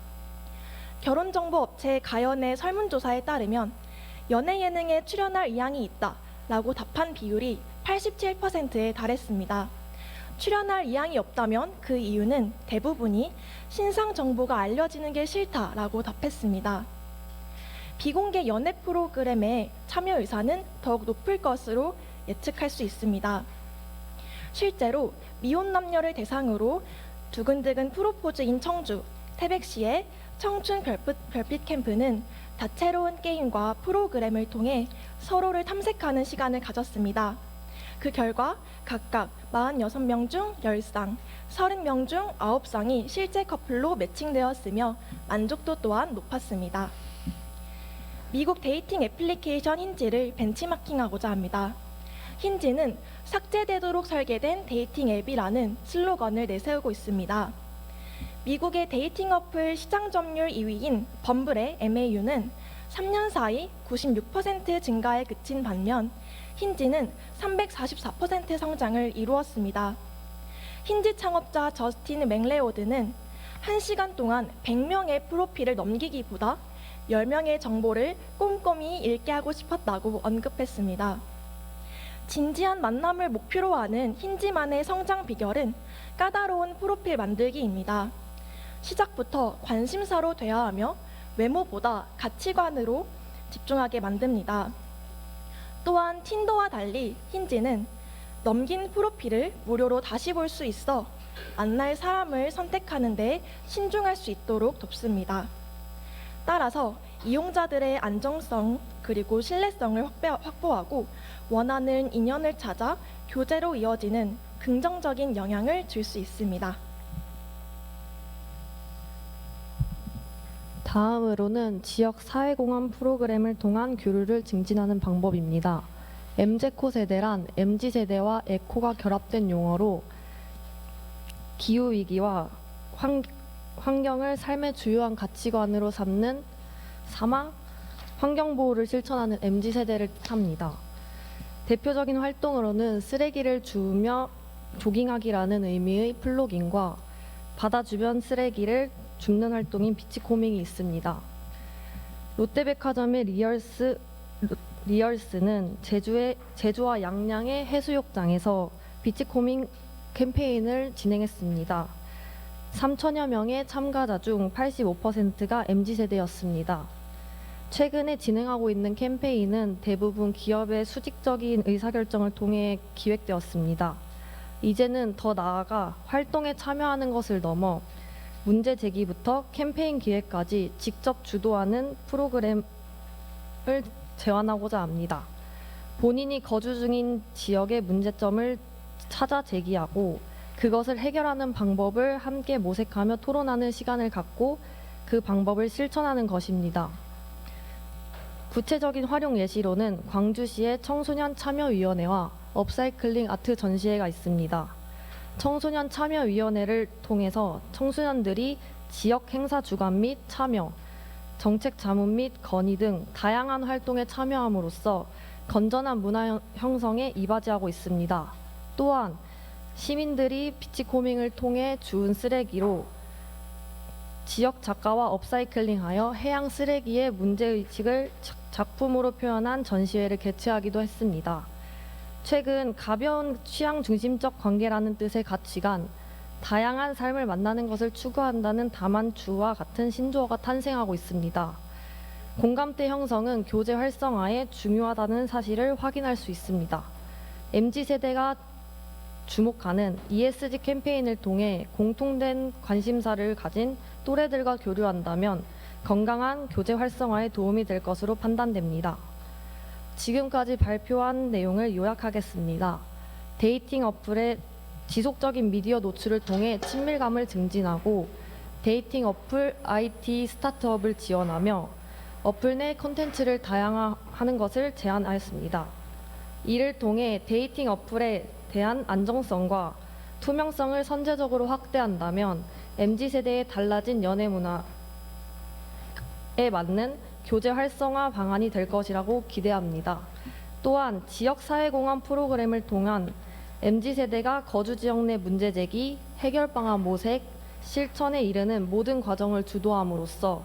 결혼정보업체 가연의 설문조사에 따르면 연애 예능에 출연할 의향이 있다 라고 답한 비율이 87%에 달했습니다. 출연할 의향이 없다면 그 이유는 대부분이 신상 정보가 알려지는 게 싫다라고 답했습니다. 비공개 연애 프로그램에 참여 의사는 더욱 높을 것으로 예측할 수 있습니다. 실제로 미혼 남녀를 대상으로 두근두근 프로포즈인 청주, 태백시의 청춘 별빛 캠프는 다채로운 게임과 프로그램을 통해 서로를 탐색하는 시간을 가졌습니다. 그 결과 각각 46명 중 10쌍, 30명 중 9쌍이 실제 커플로 매칭되었으며 만족도 또한 높았습니다. 미국 데이팅 애플리케이션 힌지를 벤치마킹하고자 합니다. 힌지는 삭제되도록 설계된 데이팅 앱이라는 슬로건을 내세우고 있습니다. 미국의 데이팅 어플 시장 점유율 2위인 범블의 MAU는 3년 사이 96% 증가에 그친 반면 힌지는 344% 성장을 이루었습니다. 힌지 창업자 저스틴 맥레오드는 1시간 동안 100명의 프로필을 넘기기보다 10명의 정보를 꼼꼼히 읽게 하고 싶었다고 언급했습니다. 진지한 만남을 목표로 하는 힌지만의 성장 비결은 까다로운 프로필 만들기입니다. 시작부터 관심사로 대화하며 외모보다 가치관으로 집중하게 만듭니다. 또한 틴더와 달리 힌지는 넘긴 프로필을 무료로 다시 볼 수 있어 만날 사람을 선택하는 데 신중할 수 있도록 돕습니다. 따라서 이용자들의 안정성 그리고 신뢰성을 확보하고 원하는 인연을 찾아 교제로 이어지는 긍정적인 영향을 줄 수 있습니다. 다음으로는 지역 사회공헌 프로그램을 통한 교류를 증진하는 방법입니다. MZ코 세대란 MZ세대와 에코가 결합된 용어로 기후위기와 환경을 삶의 주요한 가치관으로 삼는 환경보호를 실천하는 MZ세대를 뜻합니다. 대표적인 활동으로는 쓰레기를 주우며 조깅하기라는 의미의 플로깅과 바다 주변 쓰레기를 줍는 활동인 비치코밍이 있습니다. 롯데백화점의 리얼스는 제주와 양양의 해수욕장에서 비치코밍 캠페인을 진행했습니다. 3천여 명의 참가자 중 85%가 MZ세대였습니다. 최근에 진행하고 있는 캠페인은 대부분 기업의 수직적인 의사결정을 통해 기획되었습니다. 이제는 더 나아가 활동에 참여하는 것을 넘어 문제 제기부터 캠페인 기획까지 직접 주도하는 프로그램을 제안하고자 합니다. 본인이 거주 중인 지역의 문제점을 찾아 제기하고 그것을 해결하는 방법을 함께 모색하며 토론하는 시간을 갖고 그 방법을 실천하는 것입니다. 구체적인 활용 예시로는 광주시의 청소년 참여위원회와 업사이클링 아트 전시회가 있습니다. 청소년 참여위원회를 통해서 청소년들이 지역 행사 주관 및 참여, 정책 자문 및 건의 등 다양한 활동에 참여함으로써 건전한 문화 형성에 이바지하고 있습니다. 또한 시민들이 비치코밍을 통해 주운 쓰레기로 지역 작가와 업사이클링하여 해양 쓰레기의 문제의식을 작품으로 표현한 전시회를 개최하기도 했습니다. 최근 가벼운 취향 중심적 관계라는 뜻의 가치관, 다양한 삶을 만나는 것을 추구한다는 다만추와 같은 신조어가 탄생하고 있습니다. 공감대 형성은 교제 활성화에 중요하다는 사실을 확인할 수 있습니다. MZ세대가 주목하는 ESG 캠페인을 통해 공통된 관심사를 가진 또래들과 교류한다면 건강한 교제 활성화에 도움이 될 것으로 판단됩니다. 지금까지 발표한 내용을 요약하겠습니다. 데이팅 어플의 지속적인 미디어 노출을 통해 친밀감을 증진하고 데이팅 어플 IT 스타트업을 지원하며 어플 내 콘텐츠를 다양화하는 것을 제안하였습니다. 이를 통해 데이팅 어플에 대한 안정성과 투명성을 선제적으로 확대한다면 MZ세대의 달라진 연애 문화에 맞는 교제 활성화 방안이 될 것이라고 기대합니다. 또한 지역사회공헌 프로그램을 통한 MZ세대가 거주 지역 내 문제 제기, 해결 방안 모색, 실천에 이르는 모든 과정을 주도함으로써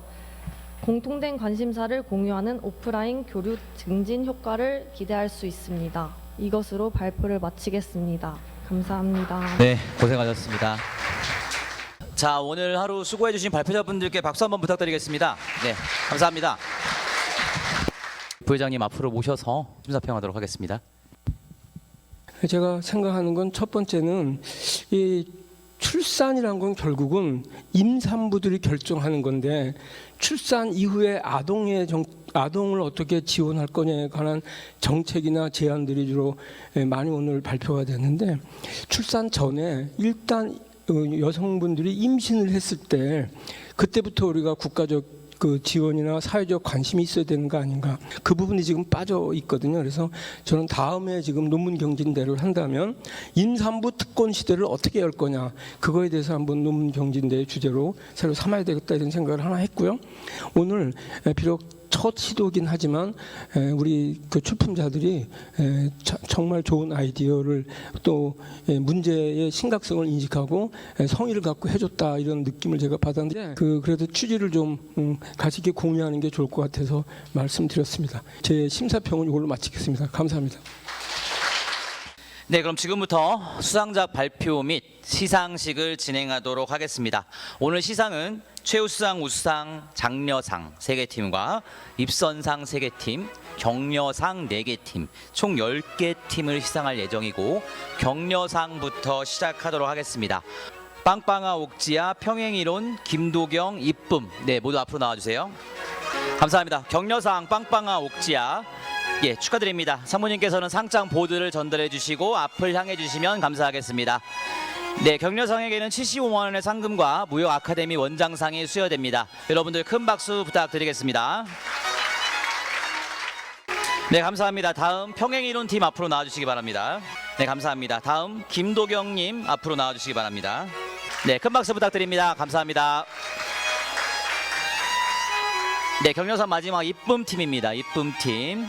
공통된 관심사를 공유하는 오프라인 교류 증진 효과를 기대할 수 있습니다. 이것으로 발표를 마치겠습니다. 감사합니다. 네, 고생하셨습니다. 자, 오늘 하루 수고해주신 발표자분들께 박수 한번 부탁드리겠습니다. 네, 감사합니다. 부회장님 앞으로 모셔서 심사평하도록 하겠습니다. 제가 생각하는 건 첫 번째는 이 출산이란 건 결국은 임산부들이 결정하는 건데 출산 이후에 아동을 어떻게 지원할 거냐에 관한 정책이나 제안들이 주로 많이 오늘 발표가 됐는데 출산 전에 일단 여성분들이 임신을 했을 때 그때부터 우리가 국가적 그 지원이나 사회적 관심이 있어야 되는 거 아닌가. 그 부분이 지금 빠져 있거든요. 그래서 저는 다음에 지금 논문 경진대를 한다면 임산부 특권 시대를 어떻게 열 거냐. 그거에 대해서 한번 논문 경진대 주제로 새로 삼아야 되겠다 이런 생각을 하나 했고요. 오늘 비록 첫 시도긴 하지만 우리 그 출품자들이 정말 좋은 아이디어를 또 문제의 심각성을 인식하고 성의를 갖고 해줬다 이런 느낌을 제가 받았는데 그래도 취지를 좀 같이 이렇게 공유하는 게 좋을 것 같아서 말씀드렸습니다. 제 심사평은 이걸로 마치겠습니다. 감사합니다. 네, 그럼 지금부터 수상작 발표 및 시상식을 진행하도록 하겠습니다. 오늘 시상은 최우수상, 우수상, 장려상 3개 팀과 입선상 3개 팀, 격려상 4개 팀, 총 10개 팀을 시상할 예정이고 격려상부터 시작하도록 하겠습니다. 빵빵아 옥지아, 평행이론, 김도경, 이쁨. 네, 모두 앞으로 나와주세요. 감사합니다. 격려상 빵빵아 옥지아. 예, 축하드립니다. 사모님께서는 상장 보드를 전달해 주시고 앞을 향해 주시면 감사하겠습니다. 네, 격려상에게는 75만 원의 상금과 무역 아카데미 원장상이 수여됩니다. 여러분들 큰 박수 부탁드리겠습니다. 네, 감사합니다. 다음 평행이론 팀 앞으로 나와주시기 바랍니다. 네, 감사합니다. 다음 김도경님 앞으로 나와주시기 바랍니다. 네, 큰 박수 부탁드립니다. 감사합니다. 네, 격려상 마지막 이쁨 팀입니다. 이쁨 팀.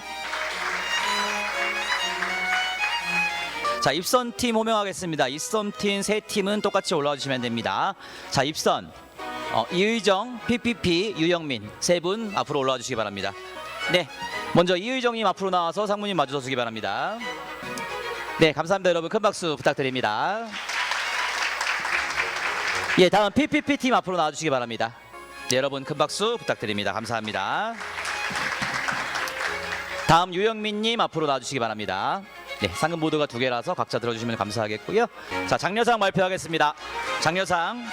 자, 입선팀 호명하겠습니다. 입선팀 3팀은 똑같이 올라와 주시면 됩니다. 자, 입선 이의정, PPP, 유영민 3분 앞으로 올라와 주시기 바랍니다. 네, 먼저 이의정님 앞으로 나와서 상무님 마주서시기 바랍니다. 네, 감사합니다. 여러분 큰 박수 부탁드립니다. 예, 다음 PPP 팀 앞으로 나와주시기 바랍니다. 네, 여러분 큰 박수 부탁드립니다. 감사합니다. 다음 유영민님 앞으로 나와주시기 바랍니다. 네, 상금 보드가 2개라서 각자 들어주시면 감사하겠고요. 자, 장려상 발표하겠습니다. 장려상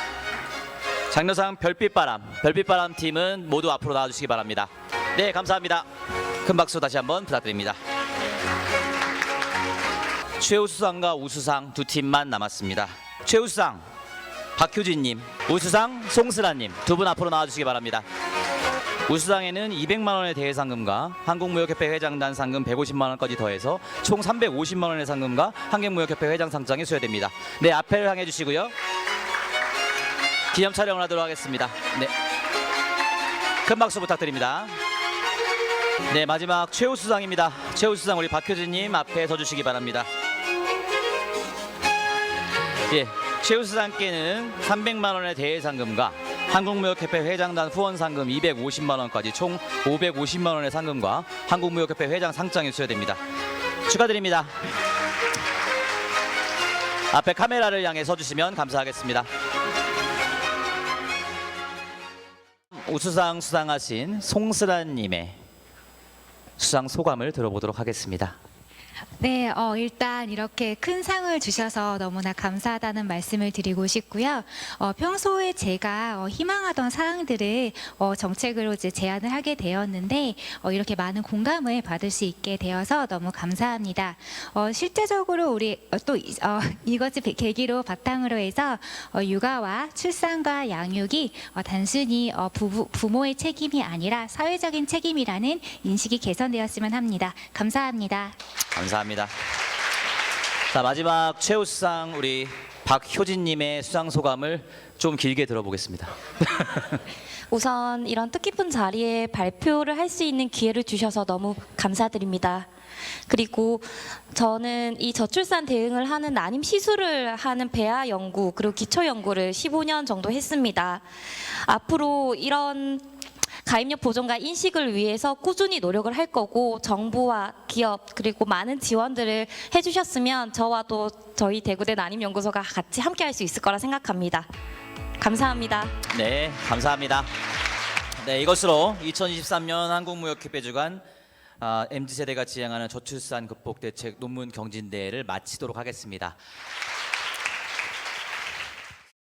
별빛바람 팀은 모두 앞으로 나와주시기 바랍니다. 네, 감사합니다. 큰 박수 다시 한번 부탁드립니다. 최우수상과 우수상 2팀만 남았습니다. 최우수상 박효진님, 우수상 송슬아님 2분 앞으로 나와주시기 바랍니다. 우수상에는 200만 원의 대상금과 한국무역협회 회장단 상금 150만 원까지 더해서 총 350만 원의 상금과 한국무역협회 회장 상장이 수여됩니다. 네, 앞을 향해 주시고요. 기념 촬영을 하도록 하겠습니다. 네, 큰 박수 부탁드립니다. 네, 마지막 최우수상입니다. 최우수상 우리 박효진님 앞에 서주시기 바랍니다. 예, 최우수상께는 300만 원의 대상금과 한국무역협회 회장단 후원 상금 250만 원까지 총 550만 원의 상금과 한국무역협회 회장 상장이 수여됩니다. 축하드립니다. 앞에 카메라를 향해 서주시면 감사하겠습니다. 우수상 수상하신 송슬아님의 수상 소감을 들어보도록 하겠습니다. 네, 일단 이렇게 큰 상을 주셔서 너무나 감사하다는 말씀을 드리고 싶고요. 평소에 제가 희망하던 사항들을 정책으로 이제 제안을 하게 되었는데 이렇게 많은 공감을 받을 수 있게 되어서 너무 감사합니다. 실제적으로 우리 또 이것을 계기로 바탕으로 해서 육아와 출산과 양육이 단순히 부모의 책임이 아니라 사회적인 책임이라는 인식이 개선되었으면 합니다. 감사합니다. 감사합니다. 자, 마지막 최우수상 우리 박효진님의 수상 소감을 좀 길게 들어보겠습니다. 우선 이런 뜻깊은 자리에 발표를 할 수 있는 기회를 주셔서 너무 감사드립니다. 그리고 저는 이 저출산 대응을 하는 난임 시술을 하는 배아 연구 그리고 기초 연구를 15년 정도 했습니다. 앞으로 이런 가입력 보존과 인식을 위해서 꾸준히 노력을 할 거고 정부와 기업 그리고 많은 지원들을 해주셨으면 저와 또 저희 대구대 난임연구소가 같이 함께 할 수 있을 거라 생각합니다. 감사합니다. 네, 감사합니다. 네, 이것으로 2023년 한국무역협회 주관 MZ세대가 지향하는 저출산 극복 대책 논문 경진대회를 마치도록 하겠습니다.